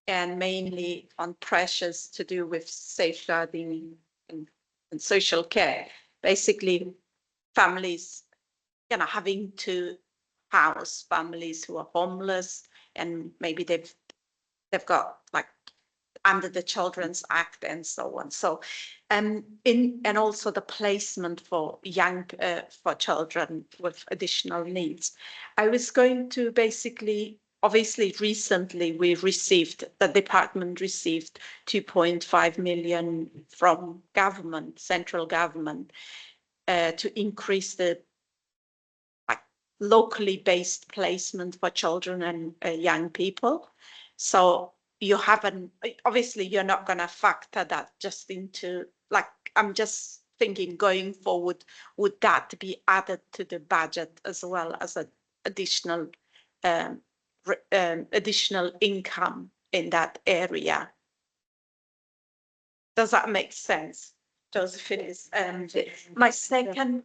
and mainly on pressures to do with safeguarding and social care. Basically, families, having to house families who are homeless, and maybe they've got like under the Children's Act and so on. So, and also the placement for for children with additional needs. I was going to basically, obviously, recently the department received 2.5 million from government, central government, to increase the locally based placement for children and young people. So you haven't, obviously you're not going to factor that just into, I'm just thinking going forward, would that be added to the budget as well as an additional income in that area? Does that make sense, Josephine? My second,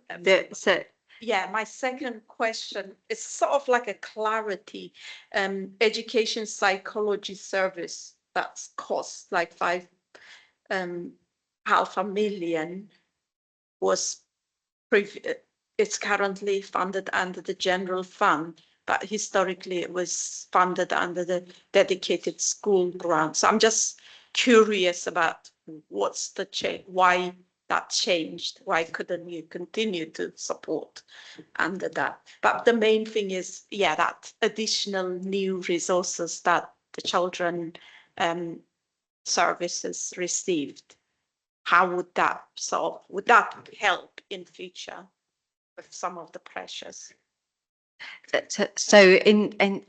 my second question is sort of like a clarity. Education psychology service that's cost like $500,000 was it's currently funded under the general fund, but historically it was funded under the dedicated school grant. So I'm just curious about what's the change, why that changed, why couldn't you continue to support under that? But the main thing is, that additional new resources that the children services received, how would that would that help in future with some of the pressures? So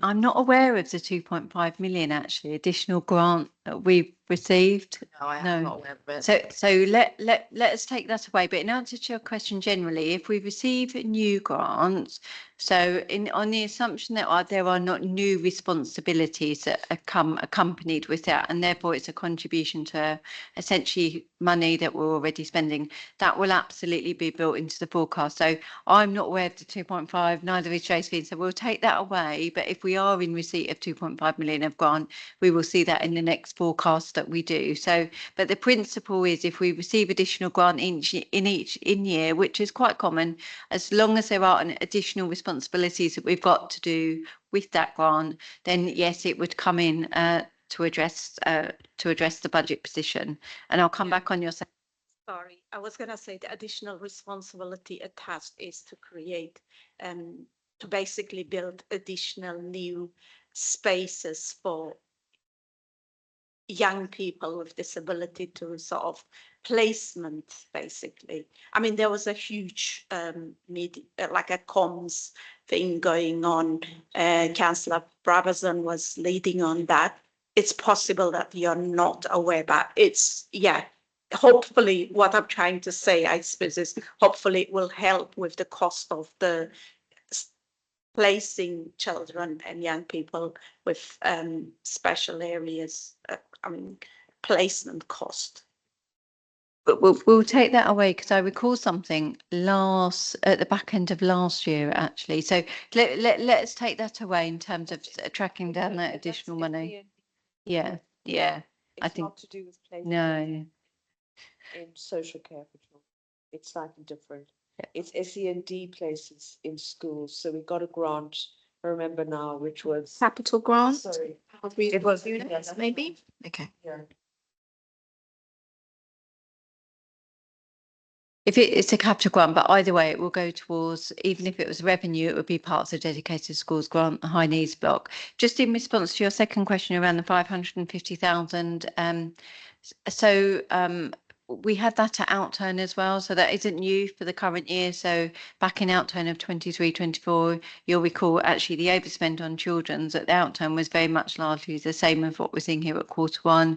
I'm not aware of the 2.5 million actually additional grant that we've received. No, I am not aware of it. So let us take that away. But in answer to your question generally, if we receive new grants, so on the assumption that there are not new responsibilities that come accompanied with that, and therefore it's a contribution to essentially money that we're already spending, that will absolutely be built into the forecast. So I'm not aware of the 2.5, neither is Josephine. So we'll take that away. But if we are in receipt of 2.5 million of grant, we will see that in the next forecast that we do. So, but the principle is if we receive additional grant in year, which is quite common, as long as there are additional responsibilities that we've got to do with that grant, then yes, it would come in to address the budget position. And I'll come back on your second. Sorry, I was going to say the additional responsibility attached is to create to basically build additional new spaces for young people with disability to sort of placement, basically. I mean, there was a huge like a comms thing going on. Councillor Brabazon was leading on that. It's possible that you're not aware, but it's, hopefully what I'm trying to say, I suppose, is hopefully it will help with the cost of the placing children and young people with special areas, placement cost. But we'll take that away because I recall something at the back end of last year, actually. So let's take that away in terms of tracking down that additional money. Yeah. It's not to do with placement. No. In social care for children, it's slightly different. It's SEND places in schools. So we got a grant, I remember now, which was Capital grant? Sorry. It was units, maybe? Okay. Yeah. If it's a capital grant, but either way, it will go towards, even if it was revenue, it would be part of the dedicated schools grant, the high needs block. Just in response to your second question around the 550,000, we had that at outturn as well, so that isn't new for the current year. So back in outturn of 23-24, you'll recall actually the overspend on children's at the outturn was very much largely the same as what we're seeing here at Q1.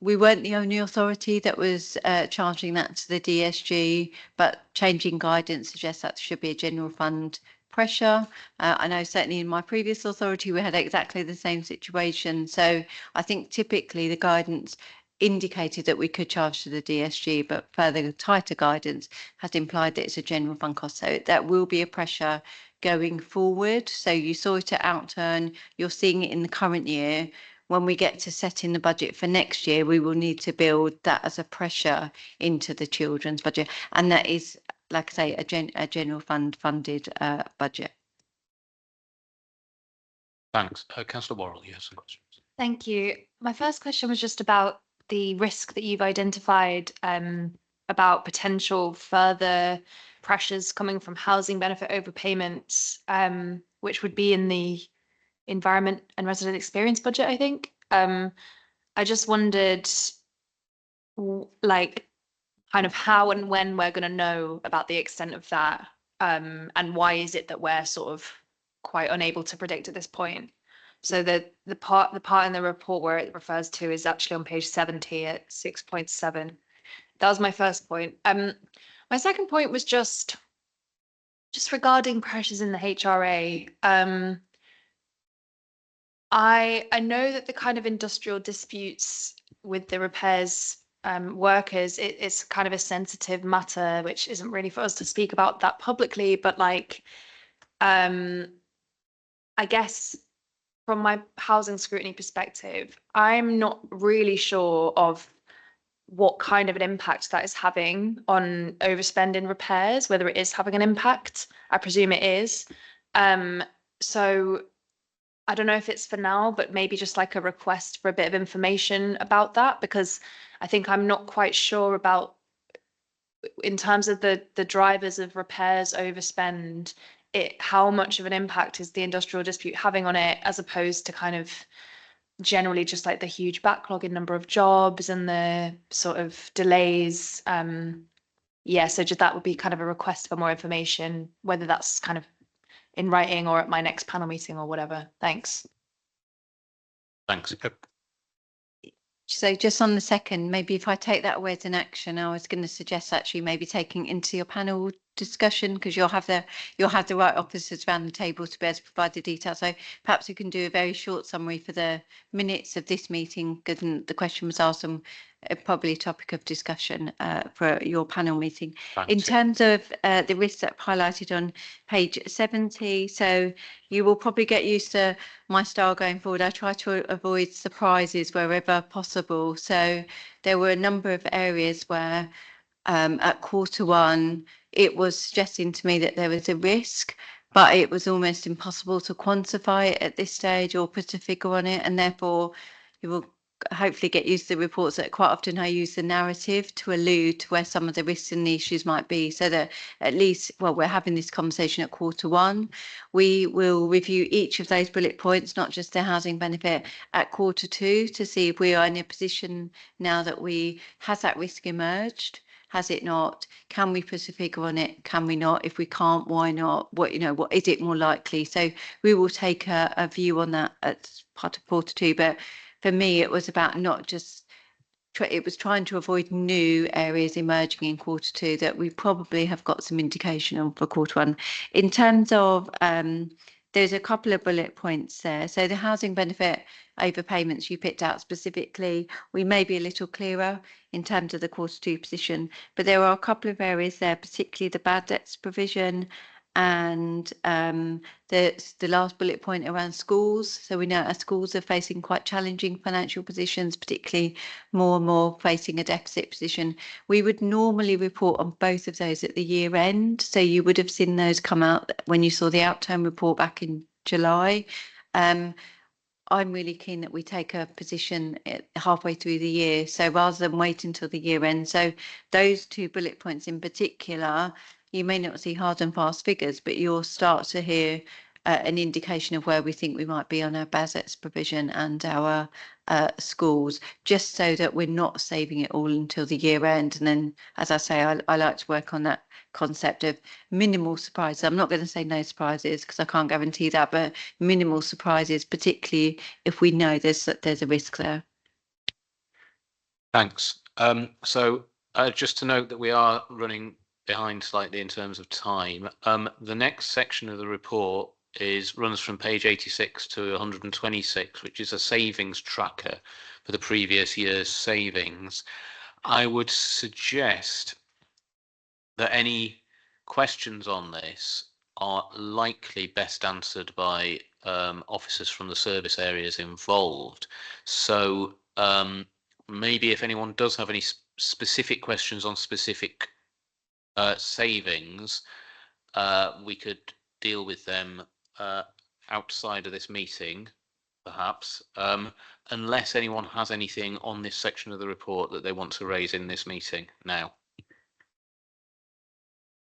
We weren't the only authority that was charging that to the DSG, but changing guidance suggests that there should be a general fund pressure. I know certainly in my previous authority, we had exactly the same situation. So I think typically the guidance indicated that we could charge to the DSG, but further tighter guidance has implied that it's a general fund cost. So that will be a pressure going forward. So you saw it at outturn, you're seeing it in the current year. When we get to setting the budget for next year, we will need to build that as a pressure into the children's budget. And that is, like I say, a general fund funded budget. Thanks. Councillor Worrell, you have some questions. Thank you. My first question was just about the risk that you've identified about potential further pressures coming from housing benefit overpayments, which would be in the environment and resident experience budget, I think. I just wondered, like, kind of how and when we're going to know about the extent of that, and why is it that we're sort of quite unable to predict at this point? So the part in the report where it refers to is actually on page 70 at 6.7. That was my first point. My second point was just regarding pressures in the HRA. I know that the kind of industrial disputes with the repairs workers, it's kind of a sensitive matter, which isn't really for us to speak about that publicly, but like, I guess from my housing scrutiny perspective, I'm not really sure of what kind of an impact that is having on overspend in repairs, whether it is having an impact. I presume it is. So I don't know if it's for now, but maybe just like a request for a bit of information about that, because I think I'm not quite sure about, in terms of the drivers of repairs overspend, how much of an impact is the industrial dispute having on it, as opposed to kind of generally just like the huge backlog in number of jobs and the sort of delays. Yeah, so just that would be kind of a request for more information, whether that's kind of in writing or at my next panel meeting or whatever. Thanks. Thanks. So just on the second, maybe if I take that away as an action, I was going to suggest actually maybe taking into your panel discussion, because you'll have the right officers around the table to be able to provide the details. So perhaps you can do a very short summary for the minutes of this meeting, given the question was asked, and probably a topic of discussion for your panel meeting. Thanks. In terms of the risks that I've highlighted on page 70, so you will probably get used to my style going forward. I try to avoid surprises wherever possible. So there were a number of areas where at Q1, it was suggesting to me that there was a risk, but it was almost impossible to quantify it at this stage or put a figure on it. And therefore, you will hopefully get used to the reports that quite often I use the narrative to allude to where some of the risks and the issues might be, so that at least, well, we're having this conversation at Q1. We will review each of those bullet points, not just the housing benefit, at Q2 to see if we are in a position now that has that risk emerged? Has it not? Can we put a figure on it? Can we not? If we can't, why not? What is it more likely? So we will take a view on that as part of Q2. But for me, it was about not just, it was trying to avoid new areas emerging in Q2 that we probably have got some indication on for Q1. In terms of, there's a couple of bullet points there. So the housing benefit overpayments you picked out specifically, we may be a little clearer in terms of the Q2 position, but there are a couple of areas there, particularly the bad debts provision and the last bullet point around schools. So we know our schools are facing quite challenging financial positions, particularly more and more facing a deficit position. We would normally report on both of those at the year end. So you would have seen those come out when you saw the outturn report back in July. I'm really keen that we take a position halfway through the year. So rather than wait until the year end. So those 2 bullet points in particular, you may not see hard and fast figures, but you'll start to hear an indication of where we think we might be on our BASETS provision and our schools, just so that we're not saving it all until the year end. And then, as I say, I like to work on that concept of minimal surprises. I'm not going to say no surprises because I can't guarantee that, but minimal surprises, particularly if we know there's a risk there. Thanks. So just to note that we are running behind slightly in terms of time. The next section of the report runs from page 86 to 126, which is a savings tracker for the previous year's savings. I would suggest that any questions on this are likely best answered by officers from the service areas involved. So maybe if anyone does have any specific questions on specific savings, we could deal with them outside of this meeting, perhaps, unless anyone has anything on this section of the report that they want to raise in this meeting now.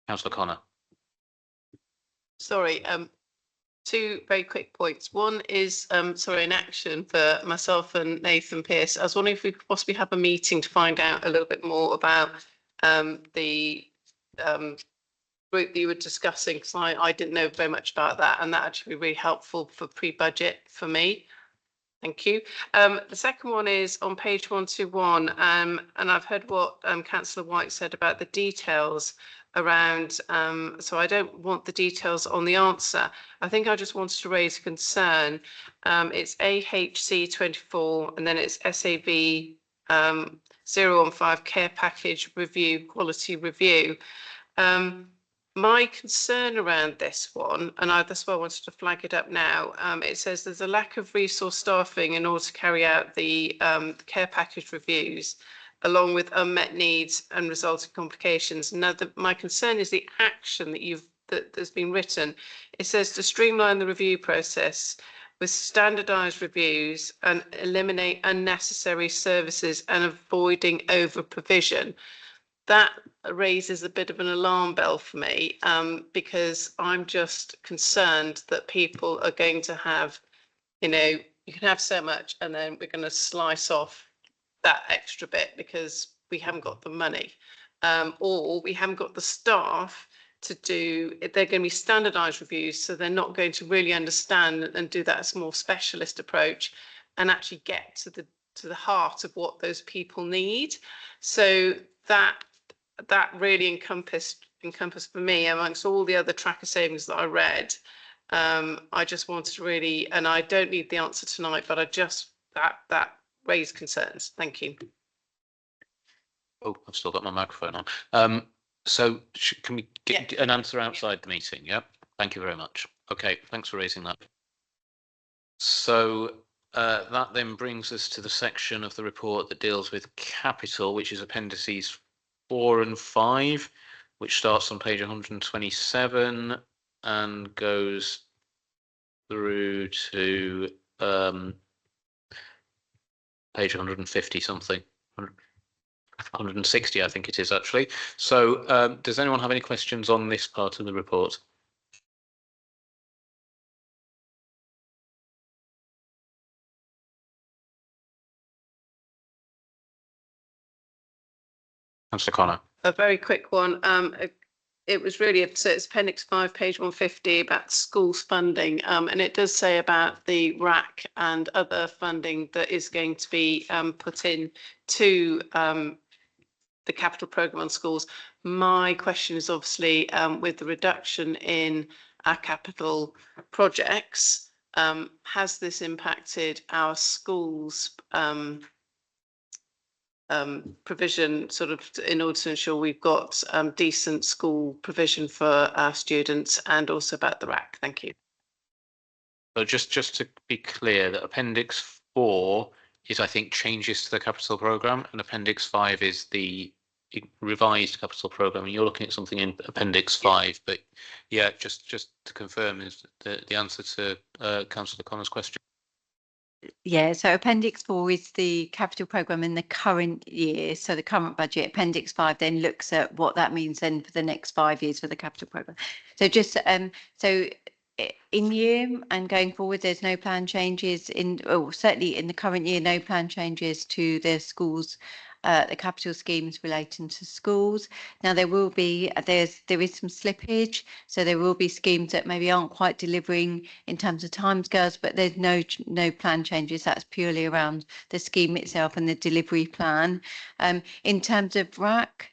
Councillor Connor. Sorry, 2 very quick points. One is, an action for myself and Nathan Pearce. I was wondering if we could possibly have a meeting to find out a little bit more about the group that you were discussing, because I didn't know very much about that, and that actually be really helpful for pre-budget for me. Thank you. The second one is on page 121, and I've heard what Councillor White said about the details around, so I don't want the details on the answer. I think I just wanted to raise a concern. It's AHC 24 and then it's SAV 015 care package review, quality review. My concern around this one, and that's why I wanted to flag it up now, it says there's a lack of resource staffing in order to carry out the care package reviews, along with unmet needs and resulting complications. Now, my concern is the action that's been written. It says to streamline the review process with standardised reviews and eliminate unnecessary services and avoiding over provision. That raises a bit of an alarm bell for me, because I'm just concerned that people are going to have, you can have so much and then we're going to slice off that extra bit because we haven't got the money, or we haven't got the staff to do. They're going to be standardised reviews, so they're not going to really understand and do that more specialist approach and actually get to the heart of what those people need. So that really encompassed for me amongst all the other tracker savings that I read. I just wanted to really, and I don't need the answer tonight, but I just that raised concerns. Thank you. Oh, I've still got my microphone on. So can we get an answer outside the meeting? Yeah. Thank you very much. Okay, thanks for raising that. So that then brings us to the section of the report that deals with capital, which is appendices 4 and 5, which starts on page 127 and goes through to page 150 something, 160 I think it is actually. So does anyone have any questions on this part of the report? Councillor Connor. A very quick one. It was really, so it's appendix 5, page 150 about schools funding, and it does say about the RAC and other funding that is going to be put in to the capital programme on schools. My question is obviously with the reduction in our capital projects, has this impacted our schools provision, sort of in order to ensure we've got decent school provision for our students, and also about the RAC? Thank you. So just to be clear, that appendix 4 is, I think, changes to the capital programme, and appendix 5 is the revised capital programme, and you're looking at something in appendix 5. But yeah, just to confirm, is the answer to Councillor Connor's question. Yeah, so Appendix 4 is the capital programme in the current year. So the current budget. Appendix 5 then looks at what that means then for the next 5 years for the capital programme. So just in year and going forward, there's no plan changes certainly in the current year, no plan changes to the schools, the capital schemes relating to schools. Now there is some slippage, so there will be schemes that maybe aren't quite delivering in terms of timescales, but there's no plan changes. That's purely around the scheme itself and the delivery plan. In terms of RAC,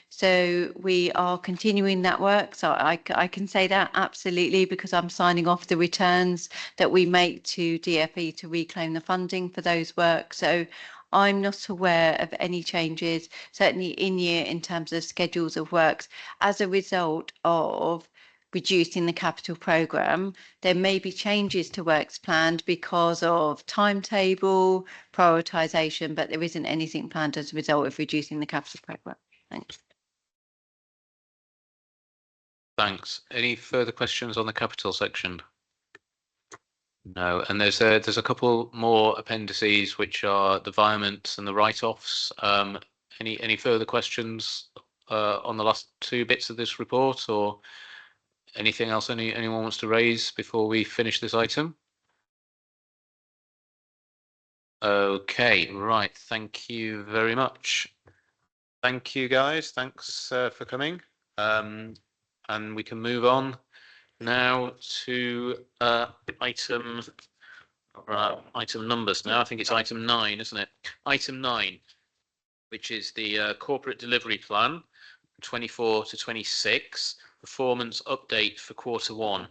so we are continuing that work. So I can say that absolutely, because I'm signing off the returns that we make to DFE to reclaim the funding for those works. So I'm not aware of any changes, certainly in year, in terms of schedules of works as a result of reducing the capital programme. There may be changes to works planned because of timetable, prioritisation, but there isn't anything planned as a result of reducing the capital programme. Thanks. Thanks. Any further questions on the capital section? No, and there's a couple more appendices which are the environments and the write-offs. Any further questions on the last two bits of this report, or anything else anyone wants to raise before we finish this item? Okay, right. Thank you very much. Thank you, guys. Thanks for coming. And we can move on now to item numbers now. I think it's item 9, isn't it? Item 9, which is the corporate delivery plan 24 to 26 performance update for Q1.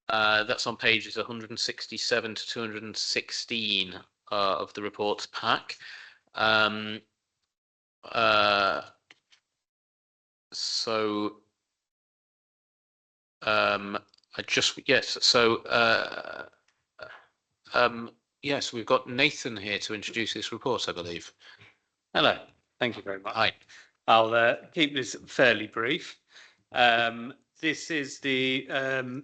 That's on pages 167 to 216 of the reports pack. Yes, we've got Nathan here to introduce this report, I believe. Hello, thank you very much. Hi. I'll keep this fairly brief. This is the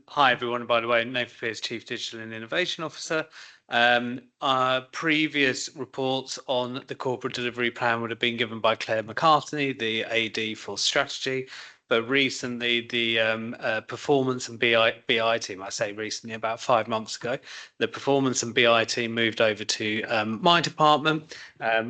hi everyone, by the way, Nathan Pearce, Chief Digital and Innovation Officer. Our previous reports on the corporate delivery plan would have been given by Claire McCartney, the AD for strategy. But recently, the performance and BI team, I say recently, about 5 months ago, the performance and BI team moved over to my department,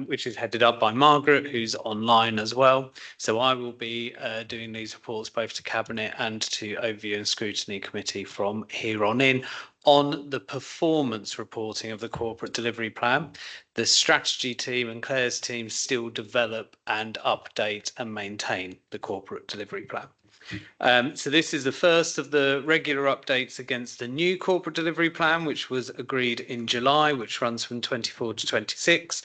which is headed up by Margaret, who's online as well. So I will be doing these reports both to Cabinet and to Overview and Scrutiny Committee from here on in. On the performance reporting of the corporate delivery plan, the strategy team and Claire's team still develop and update and maintain the corporate delivery plan. So this is the first of the regular updates against the new corporate delivery plan, which was agreed in July, which runs from 24 to 26.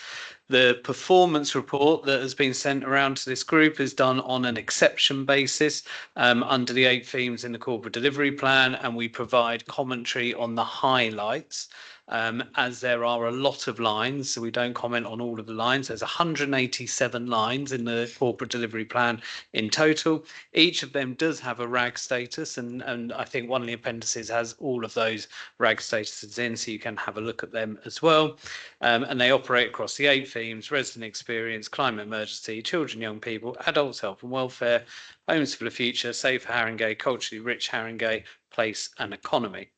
The performance report that has been sent around to this group is done on an exception basis under the 8 themes in the corporate delivery plan, and we provide commentary on the highlights. As there are a lot of lines, so we don't comment on all of the lines. There's 187 lines in the corporate delivery plan in total. Each of them does have a RAG status, and I think one of the appendices has all of those RAG statuses in, so you can have a look at them as well. And they operate across the 8 themes: resident experience, climate emergency, children, young people, adults, health and welfare, homes for the future, safe Haringey, culturally rich Haringey, place and economy.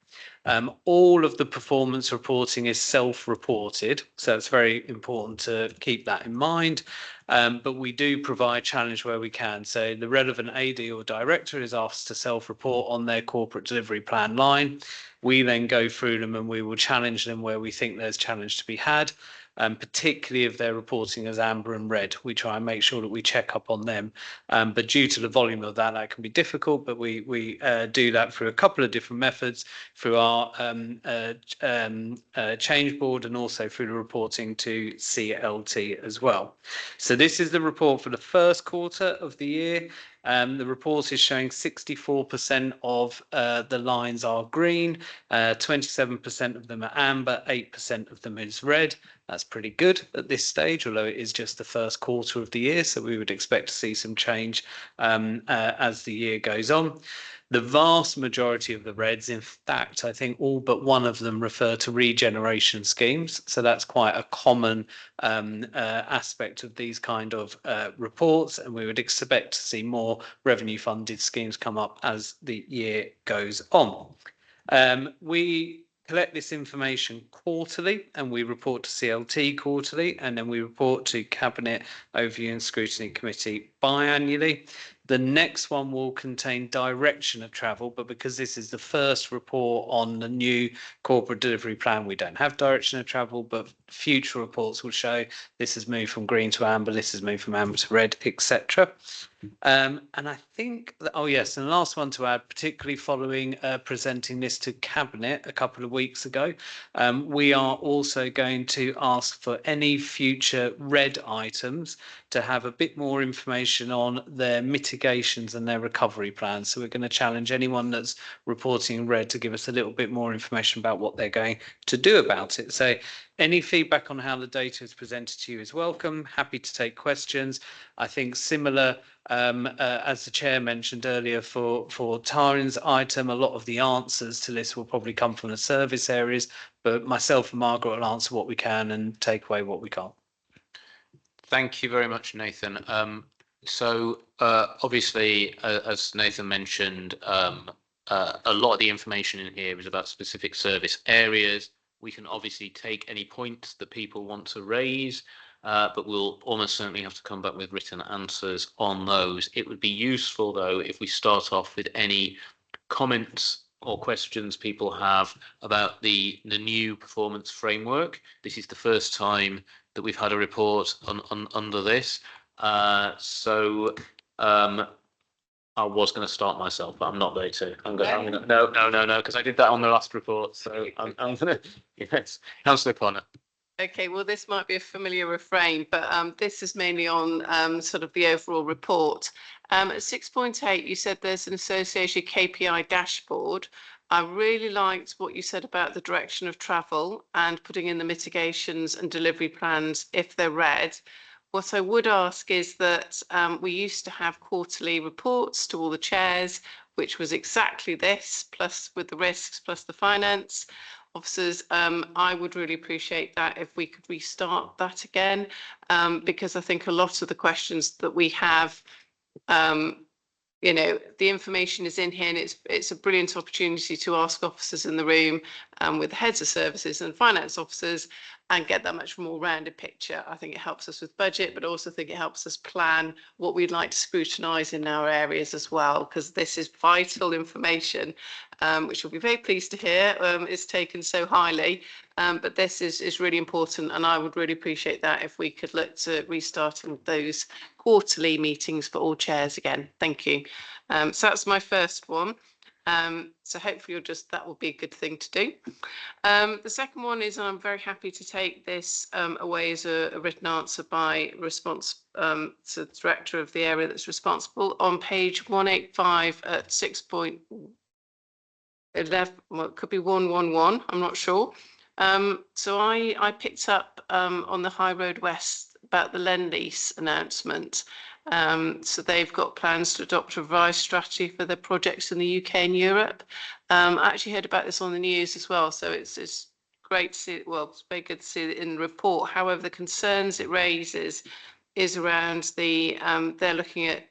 All of the performance reporting is self-reported, so it's very important to keep that in mind. But we do provide challenge where we can. So the relevant AD or director is asked to self-report on their corporate delivery plan line. We then go through them and we will challenge them where we think there's challenge to be had. Particularly if they're reporting as amber and red, we try and make sure that we check up on them. But due to the volume of that can be difficult, but we do that through a couple of different methods, through our change board and also through the reporting to CLT as well. So this is the report for the first quarter of the year. The report is showing 64% of the lines are green, 27% of them are amber, 8% of them is red. That's pretty good at this stage, although it is just the first quarter of the year. So we would expect to see some change as the year goes on. The vast majority of the reds, in fact, I think all but one of them refer to regeneration schemes. So that's quite a common aspect of these kind of reports. And we would expect to see more revenue funded schemes come up as the year goes on. We collect this information quarterly and we report to CLT quarterly, and then we report to Cabinet Overview and Scrutiny Committee biannually. The next one will contain direction of travel, but because this is the first report on the new corporate delivery plan, we don't have direction of travel, but future reports will show this has moved from green to amber, this has moved from amber to red, etc. And I think that, oh yes, and the last one to add, particularly following presenting this to Cabinet a couple of weeks ago, we are also going to ask for any future red items to have a bit more information on their mitigations and their recovery plans. So we're going to challenge anyone that's reporting red to give us a little bit more information about what they're going to do about it. So any feedback on how the data is presented to you is welcome. Happy to take questions. I think similar, as the chair mentioned earlier, for Tarin's item, a lot of the answers to this will probably come from the service areas, but myself and Margaret will answer what we can and take away what we can't. Thank you very much, Nathan. Obviously, as Nathan mentioned, a lot of the information in here is about specific service areas. We can obviously take any points that people want to raise, but we'll almost certainly have to come back with written answers on those. It would be useful, though, if we start off with any comments or questions people have about the new performance framework. This is the first time that we've had a report under this. I was going to start myself, but I'm not going to. I'm going to no, because I did that on the last report. So I'm going to, yes, Councillor Connor. Okay, well, this might be a familiar refrain, but this is mainly on sort of the overall report. At 6.8, you said there's an associated KPI dashboard. I really liked what you said about the direction of travel and putting in the mitigations and delivery plans if they're red. What I would ask is that we used to have quarterly reports to all the chairs, which was exactly this, plus with the risks, plus the finance officers. I would really appreciate that if we could restart that again, because I think a lot of the questions that we have, you know, the information is in here, and it's a brilliant opportunity to ask officers in the room with the heads of services and finance officers and get that much more rounded picture. I think it helps us with budget, but also think it helps us plan what we'd like to scrutinise in our areas as well, because this is vital information, which we'll be very pleased to hear is taken so highly. But this is really important, and I would really appreciate that if we could look to restarting those quarterly meetings for all chairs again. Thank you. So that's my first one. So hopefully that will be a good thing to do. The second one is, I'm very happy to take this away as a written answer by response to the director of the area that's responsible on page 185 at 6.11. Well, it could be 111. I'm not sure. So I picked up on the High Road West about the Lend-Lease announcement. So they've got plans to adopt a revised strategy for their projects in the UK and Europe. I actually heard about this on the news as well, so it's great to see. Well, it's very good to see it in the report. However, the concerns it raises is around the they're looking at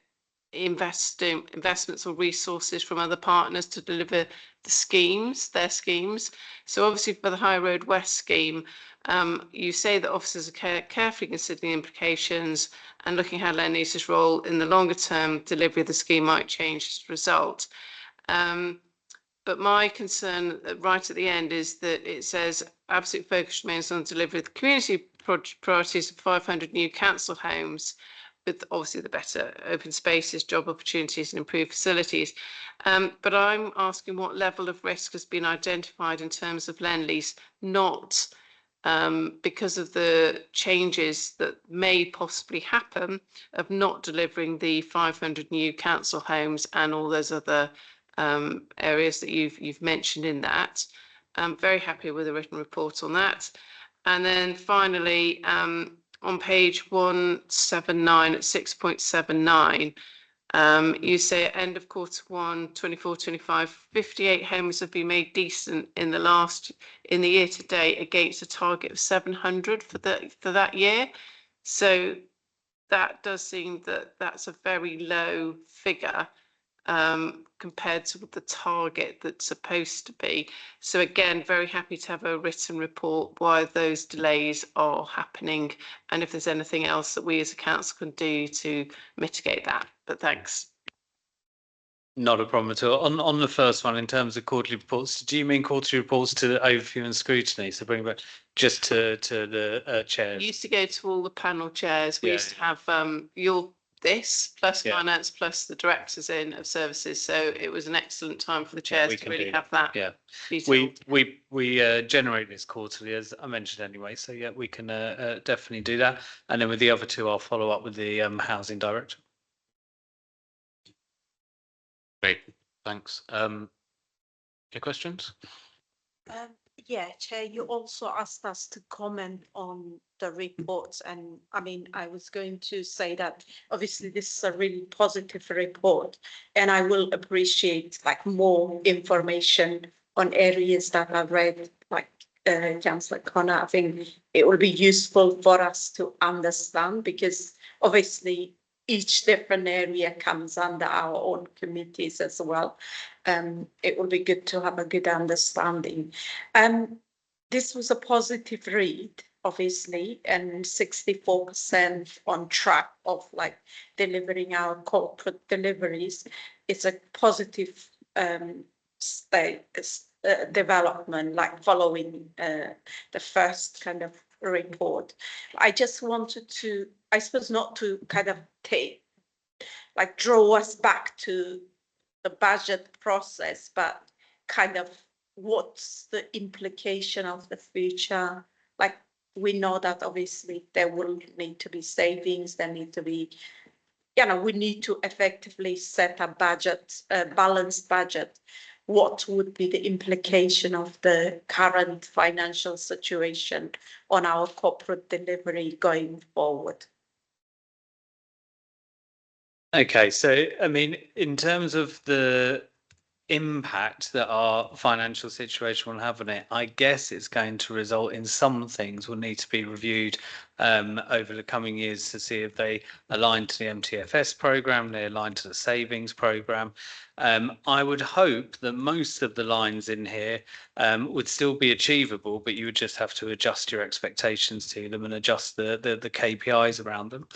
investments or resources from other partners to deliver their schemes. So obviously for the High Road West scheme, you say that officers are carefully considering the implications and looking how Lend-Lease's role in the longer term delivery of the scheme might change as a result. But my concern right at the end is that it says absolute focus remains on delivery of the community priorities of 500 new council homes, with obviously the better open spaces, job opportunities and improved facilities. But I'm asking what level of risk has been identified in terms of Lend-Lease, not because of the changes that may possibly happen of not delivering the 500 new council homes and all those other areas that you've mentioned in that. I'm very happy with the written report on that. And then finally, on page 179 at 6.79, you say at end of quarter one, 24-25, 58 homes have been made decent in the year to date against a target of 700 for that year. So that does seem that that's a very low figure compared to the target that's supposed to be. So again, very happy to have a written report why those delays are happening and if there's anything else that we as a council can do to mitigate that. But thanks. Not a problem at all. On the first one, in terms of quarterly reports, do you mean quarterly reports to the overview and scrutiny? So bring back just to the chairs. You used to go to all the panel chairs. We Yeah, used to have this plus Yeah. finance plus the directors in of services. So it was an excellent time for the Yeah, chairs we to can really do have that. Yeah, detail. we generate this quarterly, as I mentioned anyway. So yeah, we can definitely do that. And then with the other two, I'll follow up with the housing director. Great, thanks. Any questions? Yeah, Chair, you also asked us to comment on the reports, and I mean, I was going to say that obviously this is a really positive report, and I will appreciate like more information on areas that I've read, like Councillor Connor. I think it will be useful for us to understand, because obviously each different area comes under our own committees as well. It will be good to have a good understanding. This was a positive read, obviously, and 64% on track of like delivering our corporate deliveries. It's a positive development, like following the first kind of report. I just wanted to, I suppose, not to kind of draw us back to the budget process, but kind of what's the implication of the future? Like, we know that obviously there will need to be savings, there need to be, we need to effectively set a budget, a balanced budget. What would be the implication of the current financial situation on our corporate delivery going forward? Okay, so I mean, in terms of the impact that our financial situation will have on it, I guess it's going to result in some things will need to be reviewed over the coming years to see if they align to the MTFS program, they align to the savings program. I would hope that most of the lines in here would still be achievable, but you would just have to adjust your expectations to them and adjust the KPIs around them.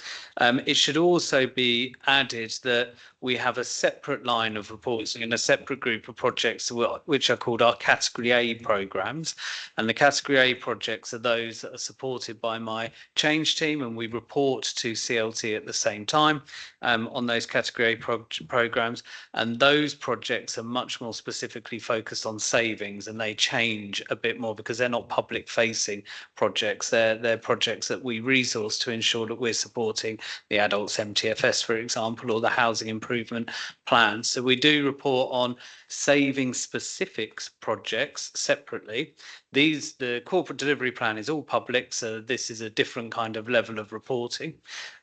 It should also be added that we have a separate line of reports and a separate group of projects which are called our Category A programs. And the Category A projects are those that are supported by my change team, and we report to CLT at the same time on those Category A programs. And those projects are much more specifically focused on savings, and they change a bit more because they're not public facing projects. They're projects that we resource to ensure that we're supporting the adults MTFS, for example, or the housing improvement plan. So we do report on saving specifics projects separately. The corporate delivery plan is all public, so this is a different kind of level of reporting.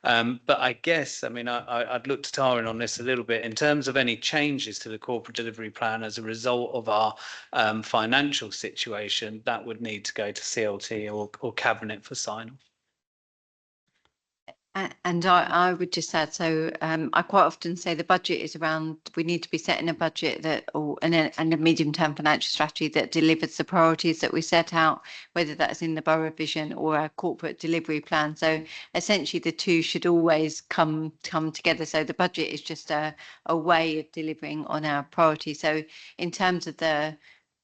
But I guess, I mean, I'd look to Taryn on this a little bit in terms of any changes to the corporate delivery plan as a result of our financial situation. That would need to go to CLT or Cabinet for sign-off. And I would just add, so I quite often say the budget is around, we need to be setting a budget that, and a medium-term financial strategy that delivers the priorities that we set out, whether that's in the borough vision or a corporate delivery plan. So essentially the two should always come together. So the budget is just a way of delivering on our priorities. So in terms of the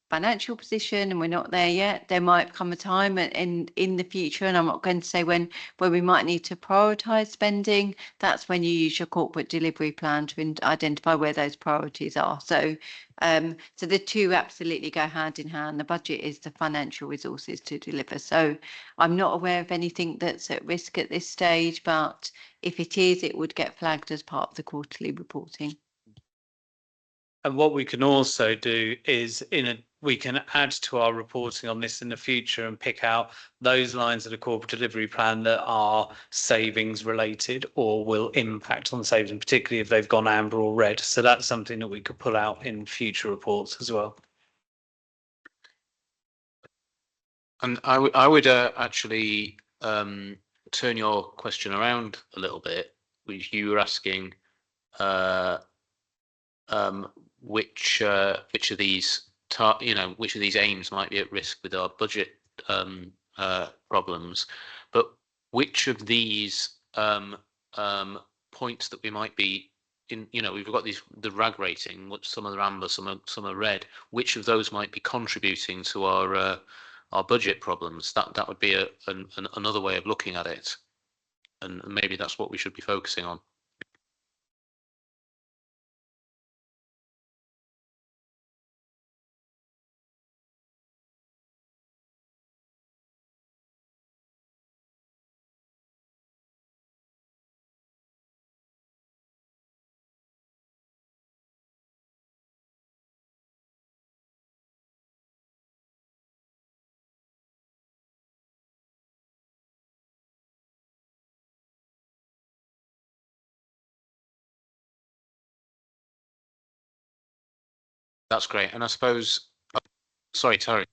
financial position, and we're not there yet, there might come a time in the future, and I'm not going to say when we might need to prioritize spending. That's when you use your corporate delivery plan to identify where those priorities are. So so the two absolutely go hand in hand. The budget is the financial resources to deliver. So I'm not aware of anything that's at risk at this stage, but if it is, it would get flagged as part of the quarterly reporting. And what we can also do is, in we can add to our reporting on this in the future and pick out those lines of the corporate delivery plan that are savings related or will impact on savings, particularly if they've gone amber or red. So that's something that we could pull out in future reports as well. And I would actually turn your question around a little bit, which you were asking which of these which of these aims might be at risk with our budget problems, but which of these points that we might be in, we've got the RAG rating, which some are amber, some are red. Which of those might be contributing to our budget problems? That would be another way of looking at it, and maybe that's what we should be focusing on. That's great. And I suppose, sorry, Terry.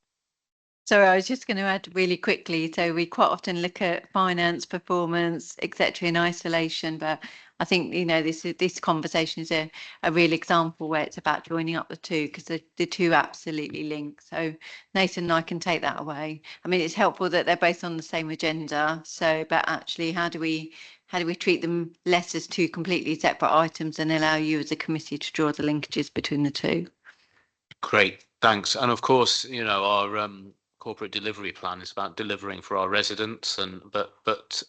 So I was just going to add really quickly. So we quite often look at finance, performance, etc. in isolation, but I think this conversation is a real example where it's about joining up the two, because the two absolutely link. So Nathan and I can take that away. I mean, it's helpful that they're both on the same agenda. So, but actually, how do we treat them less as two completely separate items and allow you as a committee to draw the linkages between the two? Great, thanks. And of course, our corporate delivery plan is about delivering for our residents, but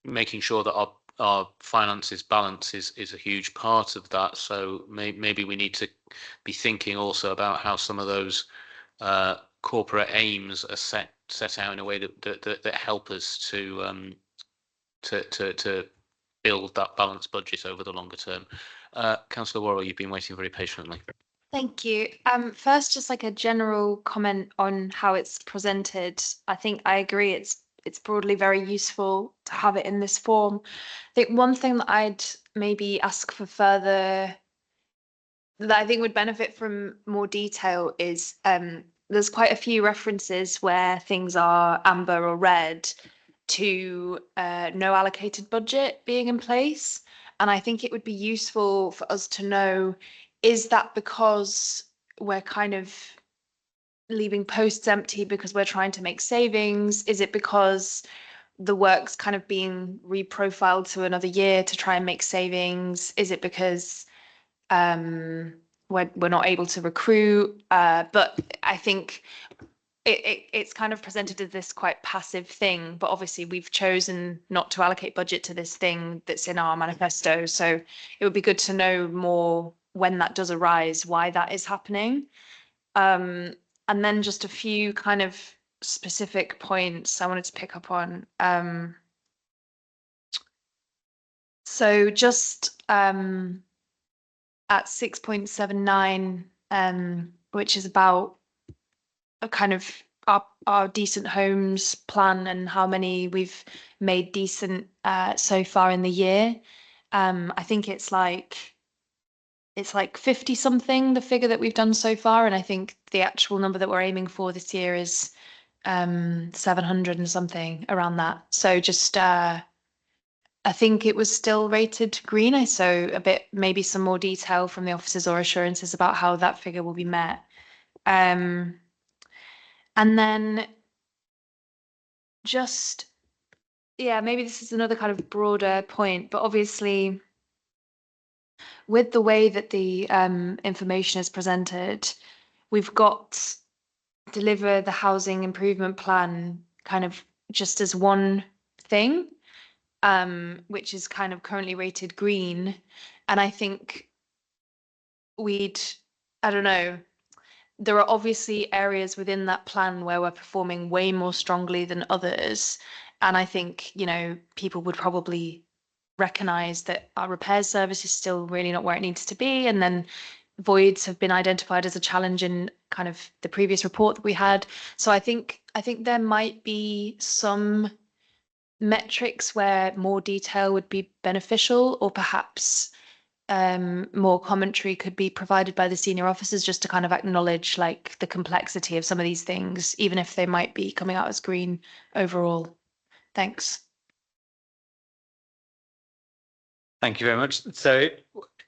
making sure that our finances balance is a huge part of that. So maybe we need to be thinking also about how some of those corporate aims are set out in a way that help us to build that balanced budget over the longer term. Councillor Worrell, you've been waiting very patiently. Thank you. First, just like a general comment on how it's presented. I think I agree it's broadly very useful to have it in this form. I think one thing that I'd maybe ask for further, that I think would benefit from more detail, is there's quite a few references where things are amber or red to no allocated budget being in place. And I think it would be useful for us to know, is that because we're kind of leaving posts empty because we're trying to make savings? Is it because the work's kind of being reprofiled to another year to try and make savings? Is it because we're not able to recruit? But I think it's kind of presented as this quite passive thing, but obviously we've chosen not to allocate budget to this thing that's in our manifesto. So it would be good to know more when that does arise, why that is happening. And then just a few kind of specific points I wanted to pick up on. So just at 6.79, which is about a kind of our decent homes plan and how many we've made decent so far in the year. I think it's like 50 something, the figure that we've done so far, and I think the actual number that we're aiming for this year is 700 and something, around that. So just I think it was still rated green, so a bit, maybe some more detail from the officers or assurances about how that figure will be met. And then just, yeah, maybe this is another kind of broader point, but obviously with the way that the information is presented, we've got deliver the housing improvement plan kind of just as one thing, which is kind of currently rated green. And I think I don't know, there are obviously areas within that plan where we're performing way more strongly than others. And I think, people would probably recognize that our repairs service is still really not where it needs to be. And then voids have been identified as a challenge in kind of the previous report that we had. So I think there might be some metrics where more detail would be beneficial, or perhaps more commentary could be provided by the senior officers just to kind of acknowledge like the complexity of some of these things, even if they might be coming out as green overall. Thanks. Thank you very much. So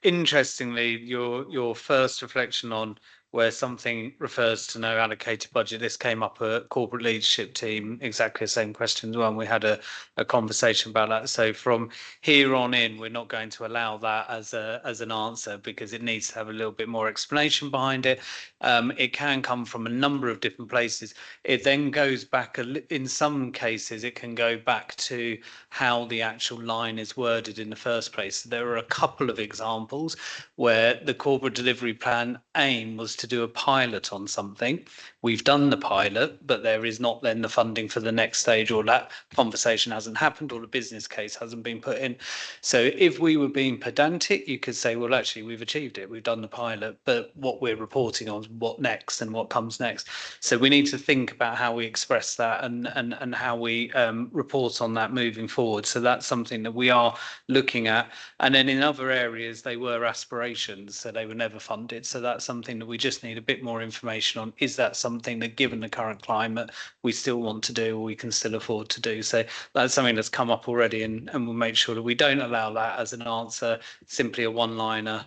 interestingly, your first reflection on where something refers to no allocated budget, this came up at corporate leadership team, exactly the same question as well. And we had a conversation about that. So from here on in, we're not going to allow that as an answer because it needs to have a little bit more explanation behind it. It can come from a number of different places. It then goes back, in some cases, it can go back to how the actual line is worded in the first place. There are a couple of examples where the corporate delivery plan aim was to do a pilot on something. We've done the pilot, but there is not then the funding for the next stage, or that conversation hasn't happened, or the business case hasn't been put in. So if we were being pedantic, you could say, well, actually, we've achieved it. We've done the pilot, but what we're reporting on is what next and what comes next. So we need to think about how we express that and how we report on that moving forward. So that's something that we are looking at. And then in other areas, they were aspirations, so they were never funded. So that's something that we just need a bit more information on. Is that something that, given the current climate, we still want to do, or we can still afford to do? So that's something that's come up already, and we'll make sure that we don't allow that as an answer, simply a one-liner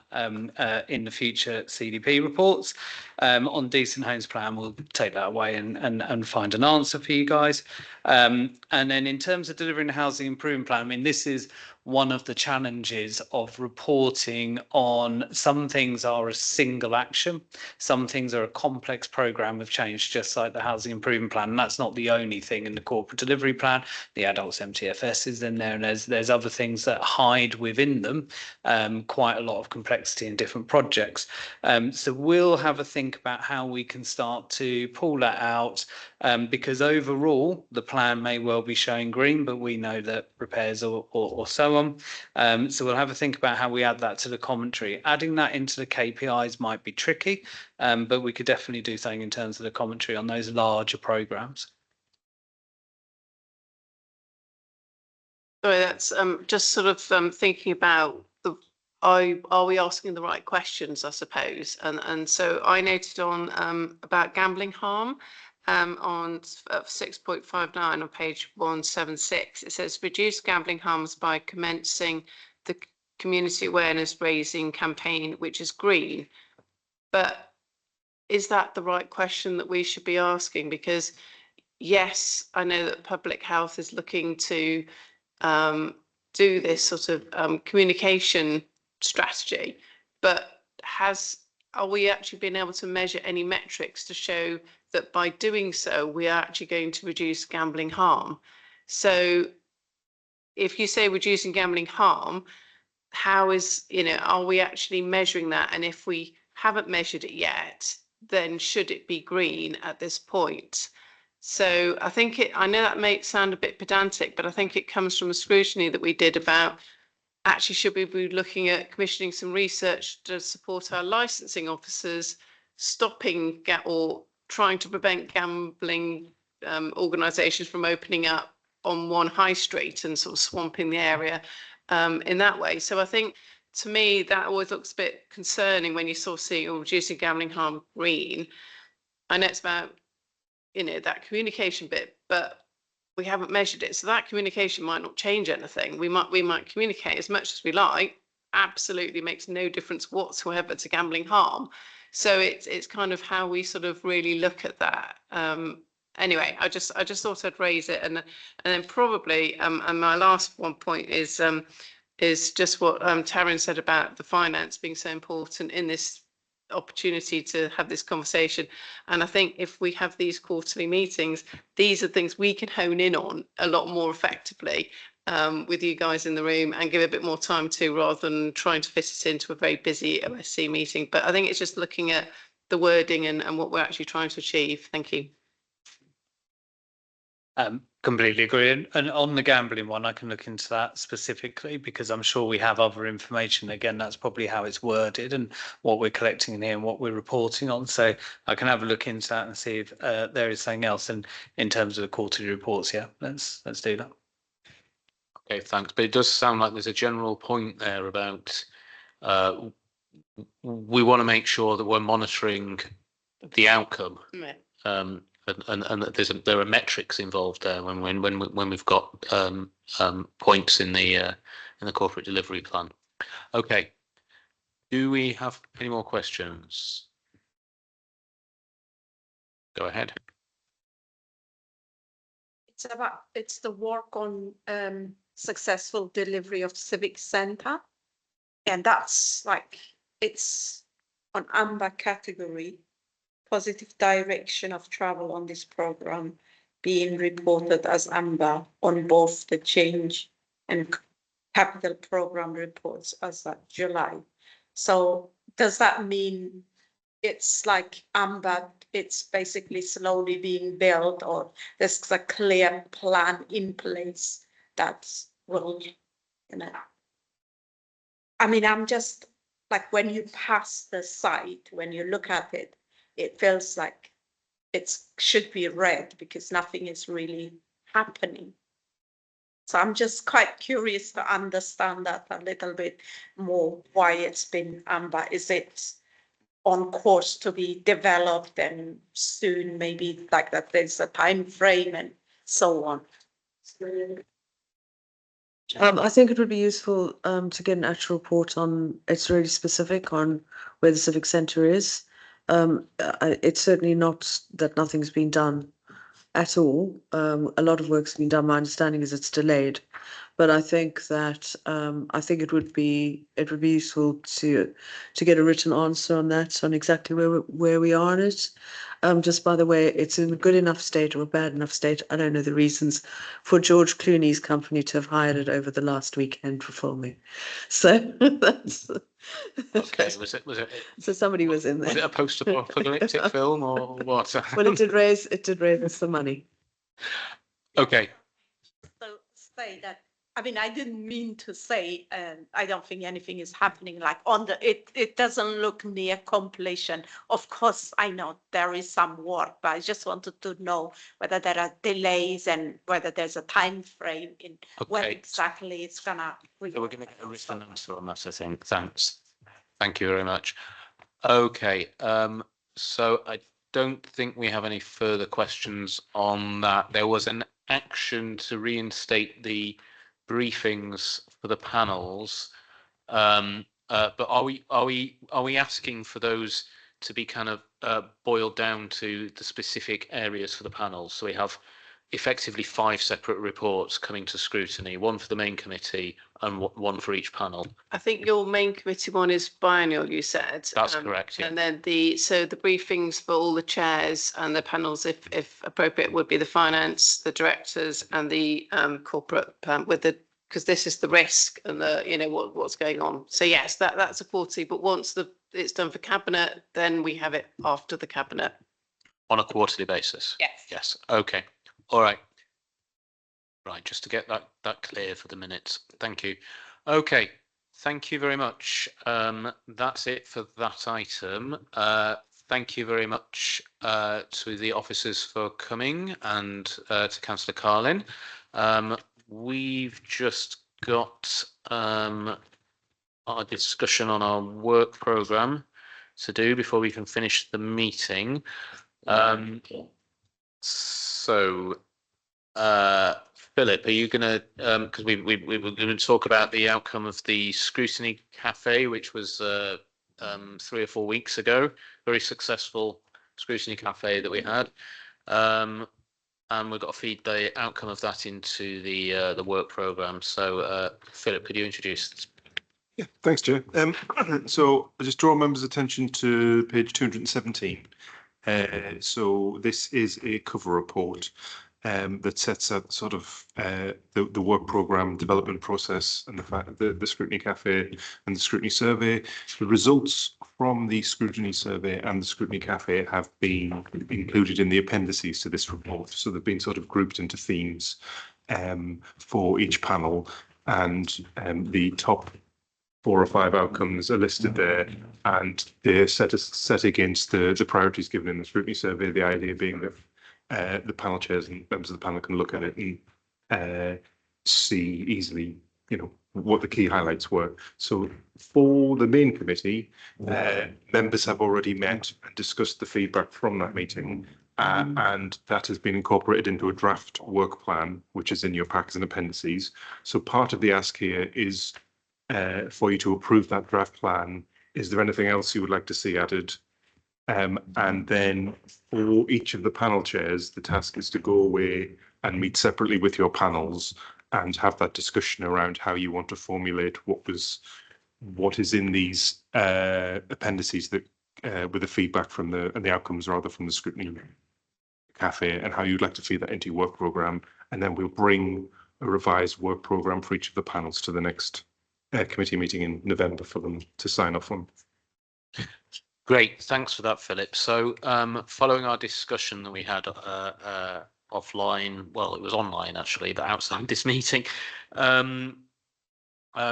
in the future CDP reports. On Decent Homes Plan, we'll take that away and find an answer for you guys. And then in terms of delivering the housing improvement plan, I mean, this is one of the challenges of reporting on. Some things are a single action, some things are a complex program of change, just like the housing improvement plan. And that's not the only thing in the corporate delivery plan. The adults MTFS is in there, and there's other things that hide within them quite a lot of complexity in different projects. So we'll have a think about how we can start to pull that out, because overall the plan may well be showing green, but we know that repairs or so on. So we'll have a think about how we add that to the commentary. Adding that into the KPIs might be tricky, but we could definitely do something in terms of the commentary on those larger programs. Sorry, that's just sort of thinking about are we asking the right questions, I suppose. And so I noted on about gambling harm on 6.59 on page 176. It says reduce gambling harms by commencing the community awareness raising campaign, which is green. But is that the right question that we should be asking? Because yes, I know that public health is looking to do this sort of communication strategy, but are we actually being able to measure any metrics to show that by doing so we are actually going to reduce gambling harm? So if you say reducing gambling harm, how is, are we actually measuring that? And if we haven't measured it yet, then should it be green at this point? So I think I know that may sound a bit pedantic, but I think it comes from a scrutiny that we did about actually should we be looking at commissioning some research to support our licensing officers stopping or trying to prevent gambling organisations from opening up on one high street and sort of swamping the area in that way. So I think, to me, that always looks a bit concerning when you sort of see reducing gambling harm green. I know it's about that communication bit, but we haven't measured it, so that communication might not change anything. We might communicate as much as we like, absolutely makes no difference whatsoever to gambling harm. So it's kind of how we sort of really look at that. Anyway, I just thought I'd raise it, and then probably and my last one point is just what Taryn said about the finance being so important in this opportunity to have this conversation. And I think if we have these quarterly meetings, these are things we can hone in on a lot more effectively with you guys in the room and give a bit more time to, rather than trying to fit it into a very busy OSC meeting. But I think it's just looking at the wording and what we're actually trying to achieve. Thank you. Completely agree. And on the gambling one, I can look into that specifically because I'm sure we have other information. Again, that's probably how it's worded and what we're collecting in here and what we're reporting on. So I can have a look into that and see if there is something else. And in terms of the quarterly reports, yeah, let's do that. Okay, thanks. But it does sound like there's a general point there about we want to make sure that we're monitoring the outcome. Yeah. And that there are metrics involved there when we've got points in the corporate delivery plan. Okay. Do we have any more questions? Go ahead. It's the work on successful delivery of civic centre, and that's like it's on amber category. Positive direction of travel on this program being reported as amber on both the change and capital program reports as at July. So does that mean it's like amber, it's basically slowly being built, or there's a clear plan in place that will, I mean, I'm just like, when you pass the site, when you look at it, it feels like it should be red because nothing is really happening. So I'm just quite curious to understand that a little bit more, why it's been amber. Is it on course to be developed and soon maybe like that there's a time frame and so on? I think it would be useful to get an actual report on, it's really specific on where the civic centre is. It's certainly not that nothing's been done at all. A lot of work's been done. My understanding is it's delayed, but I think that I think it would be useful to get a written answer on that, on exactly where we are on it. Just by the way, it's in a good enough state or a bad enough state. I don't know the reasons for George Clooney's company to have hired it over the last weekend for filming. So that's Okay. Was it? so somebody was in there. Was it a post-apocalyptic film or what? Well, it did raise some money. Okay. So say that, I mean, I didn't mean to say, I don't think anything is happening like on the, it doesn't look near completion. Of course, I know there is some work, but I just wanted to know whether there are delays and whether there's a time frame in when Okay. exactly it's gonna. So we're going to get a written answer on that, I think. Thanks. Thank you very much. Okay. So I don't think we have any further questions on that. There was an action to reinstate the briefings for the panels. But are we asking for those to be kind of boiled down to the specific areas for the panels? So we have effectively 5 separate reports coming to scrutiny, one for the main committee and one for each panel. I think your main committee one is biennial, you said. That's correct, yeah. And then the briefings for all the chairs and the panels, if appropriate, would be the finance, the directors and the corporate with the, because this is the risk and the, what's going on. So yes, that's a quarterly, but once it's done for cabinet, then we have it after the cabinet. On a quarterly basis? Yes. Yes, okay. All right. Right, just to get that clear for the minutes. Thank you. Okay, thank you very much. That's it for that item. Thank you very much to the officers for coming and to Councillor Carlin. We've just got our discussion on our work programme to do before we can finish the meeting. So, Philip, are you going to, because we were going to talk about the outcome of the Scrutiny Cafe, which was 3 or 4 weeks ago, very successful Scrutiny Cafe that we had. And we've got to feed the outcome of that into the work programme. So, Philip, could you introduce this? Yeah, thanks, Chair. So I just draw members' attention to page 217. So this is a cover report that sets out sort of the work program development process and the fact that the Scrutiny Cafe and the Scrutiny Survey. The results from the Scrutiny Survey and the Scrutiny Cafe have been included in the appendices to this report. So they've been sort of grouped into themes for each panel, and the top 4 or 5 outcomes are listed there, and they're set against the priorities given in the Scrutiny Survey. The idea being that the panel chairs and members of the panel can look at it and see easily, what the key highlights were. So for the main committee, members have already met and discussed the feedback from that meeting, and that has been incorporated into a draft work plan, which is in your packs and appendices. So part of the ask here is for you to approve that draft plan. Is there anything else you would like to see added? And then for each of the panel chairs, the task is to go away and meet separately with your panels and have that discussion around how you want to formulate what is in these appendices that with the feedback from and the outcomes rather from the Scrutiny Cafe, and how you'd like to feed that into your work program. And then we'll bring a revised work program for each of the panels to the next committee meeting in November for them to sign off on. Great, thanks for that, Philip. So following our discussion that we had offline, well, it was online actually, but outside this meeting,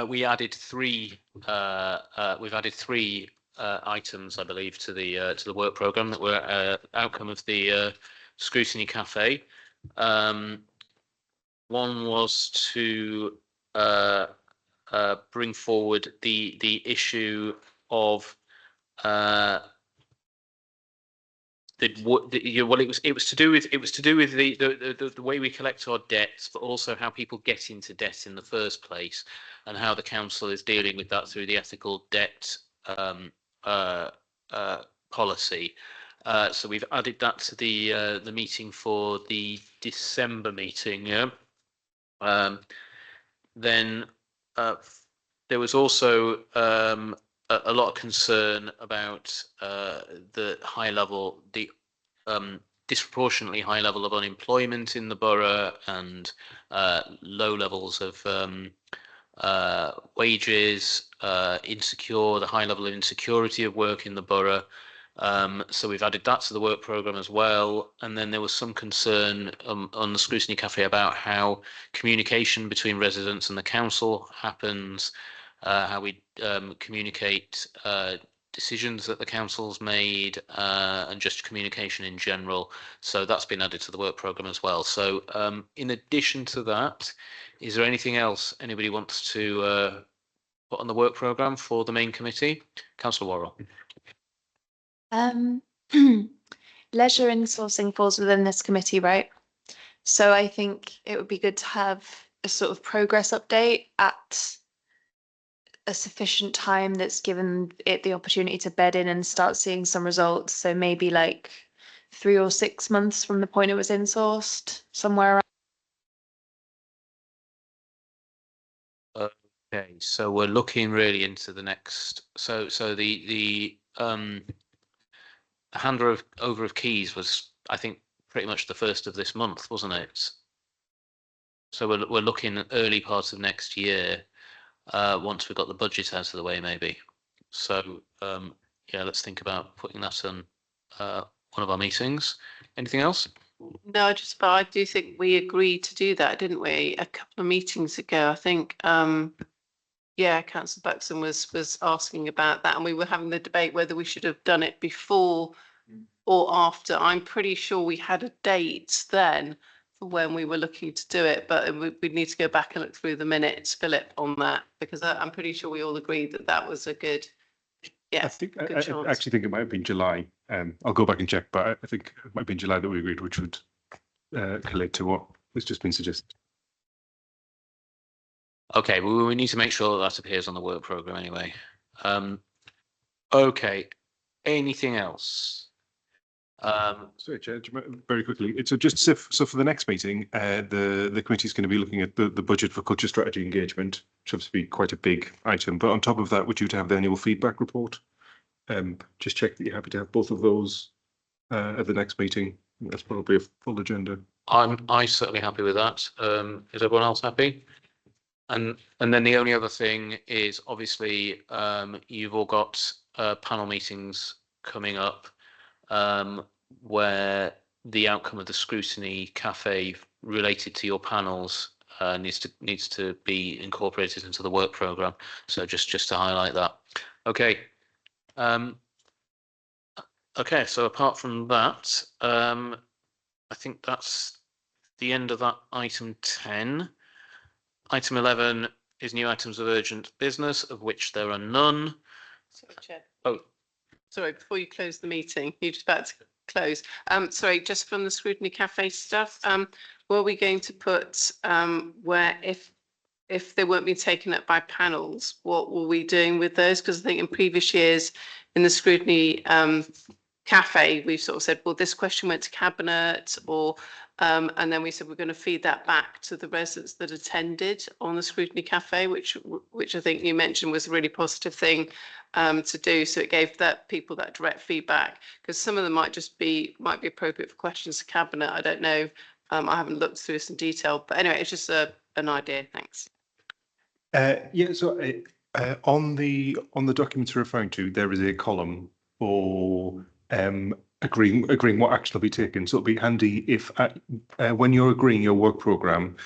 we added 3. We've added 3 items, I believe, to the work program that were outcome of the Scrutiny Cafe. One was to bring forward the issue of it was to do with the way we collect our debts, but also how people get into debt in the first place, and how the council is dealing with that through the ethical debt policy. So we've added that to the meeting for the December meeting. Yeah. Then there was also a lot of concern about the disproportionately high level of unemployment in the borough, and low levels of wages, the high level of insecurity of work in the borough. So we've added that to the work programme as well. And then there was some concern on the Scrutiny Cafe about how communication between residents and the council happens, how we communicate decisions that the council's made, and just communication in general. So that's been added to the work programme as well. So in addition to that, is there anything else anybody wants to put on the work programme for the main committee? Councillor Worrell. Leisure insourcing falls within this committee, right? So I think it would be good to have a sort of progress update at a sufficient time that's given it the opportunity to bed in and start seeing some results. So maybe like 3 or 6 months from the point it was insourced, somewhere around. Okay, so we're looking really into the next. So the handover of keys was, I think, pretty much the first of this month, wasn't it? So we're looking at early parts of next year, once we've got the budget out of the way, maybe. So yeah, let's think about putting that on one of our meetings. Anything else? No, but I do think we agreed to do that, didn't we? A couple of meetings ago, I think. Yeah, Councillor Buxton was asking about that, and we were having the debate whether we should have done it before or after. I'm pretty sure we had a date then for when we were looking to do it, but we'd need to go back and look through the minutes, Philip, on that, because I'm pretty sure we all agreed that that was a good, yeah, I actually think it might have been July. I'll go back and check, but I think it might be in July that we agreed, which would collate to what has just been suggested. Okay, well, we need to make sure that appears on the work programme anyway. Okay, anything else? Sorry, Chair, very quickly. So just so for the next meeting, the committee is going to be looking at the budget for culture strategy engagement, which obviously be quite a big item. But on top of that, would you to have the annual feedback report? Just check that you're happy to have both of those at the next meeting. That's probably a full agenda. I certainly happy with that. Is everyone else happy? And then the only other thing is obviously you've all got panel meetings coming up where the outcome of the scrutiny cafe related to your panels needs to be incorporated into the work program. So just to highlight that. Okay. Okay. So apart from that, I think that's the end of that item 10. Item 11 is new items of urgent business, of which there are none. Sorry, Chair. Oh, Sorry, before you close the meeting, you're just about to close. Sorry, just from the Scrutiny Cafe stuff, were we going to put where if they weren't being taken up by panels, what were we doing with those? Because I think in previous years in the Scrutiny Cafe, we've sort of said, well, this question went to Cabinet, or and then we said we're going to feed that back to the residents that attended on the Scrutiny Cafe, which I think you mentioned was a really positive thing to do. So it gave that people that direct feedback, because some of them might be appropriate for questions to Cabinet. I don't know. I haven't looked through this in detail, but anyway, it's just an idea. Thanks. Yeah, so on the documents you're referring to, there is a column for agreeing what action will be taken. So it'll be handy if when you're agreeing your work program,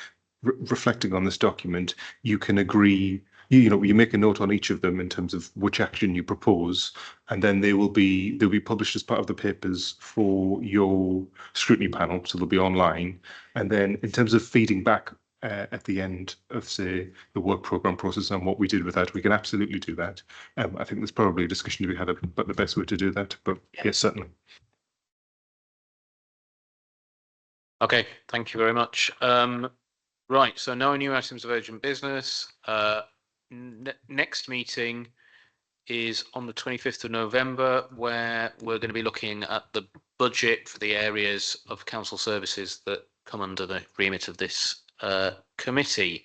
reflecting on this document, you can agree. You make a note on each of them in terms of which action you propose, and then they'll be published as part of the papers for your scrutiny panel. So they'll be online, and then in terms of feeding back at the end of, say, the work program process and what we did with that, we can absolutely do that. I think there's probably a discussion to be had about the best way to do that, but yes, certainly. okay. Thank you very much. Right. So no new items of urgent business. Next meeting is on the 25th of November, where we're going to be looking at the budget for the areas of council services that come under the remit of this committee.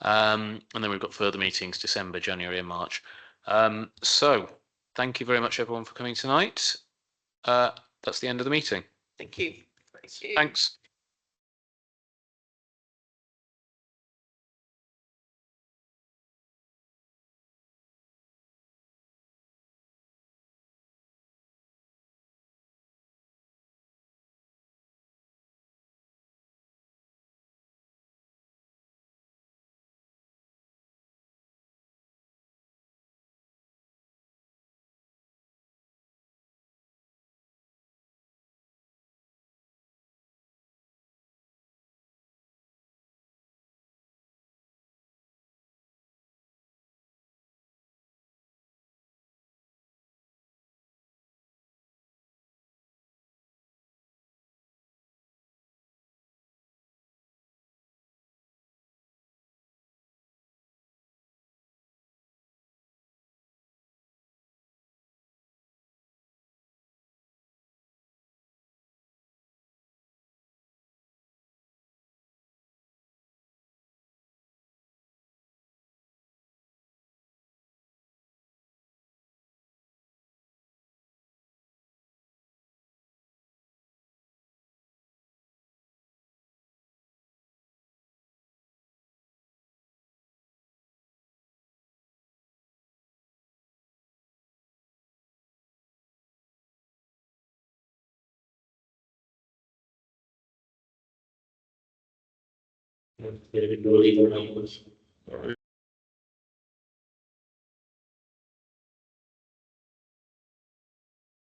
And then we've got further meetings December, January and March. So thank you very much everyone for coming tonight. That's the end of the meeting. Thank you. Thanks.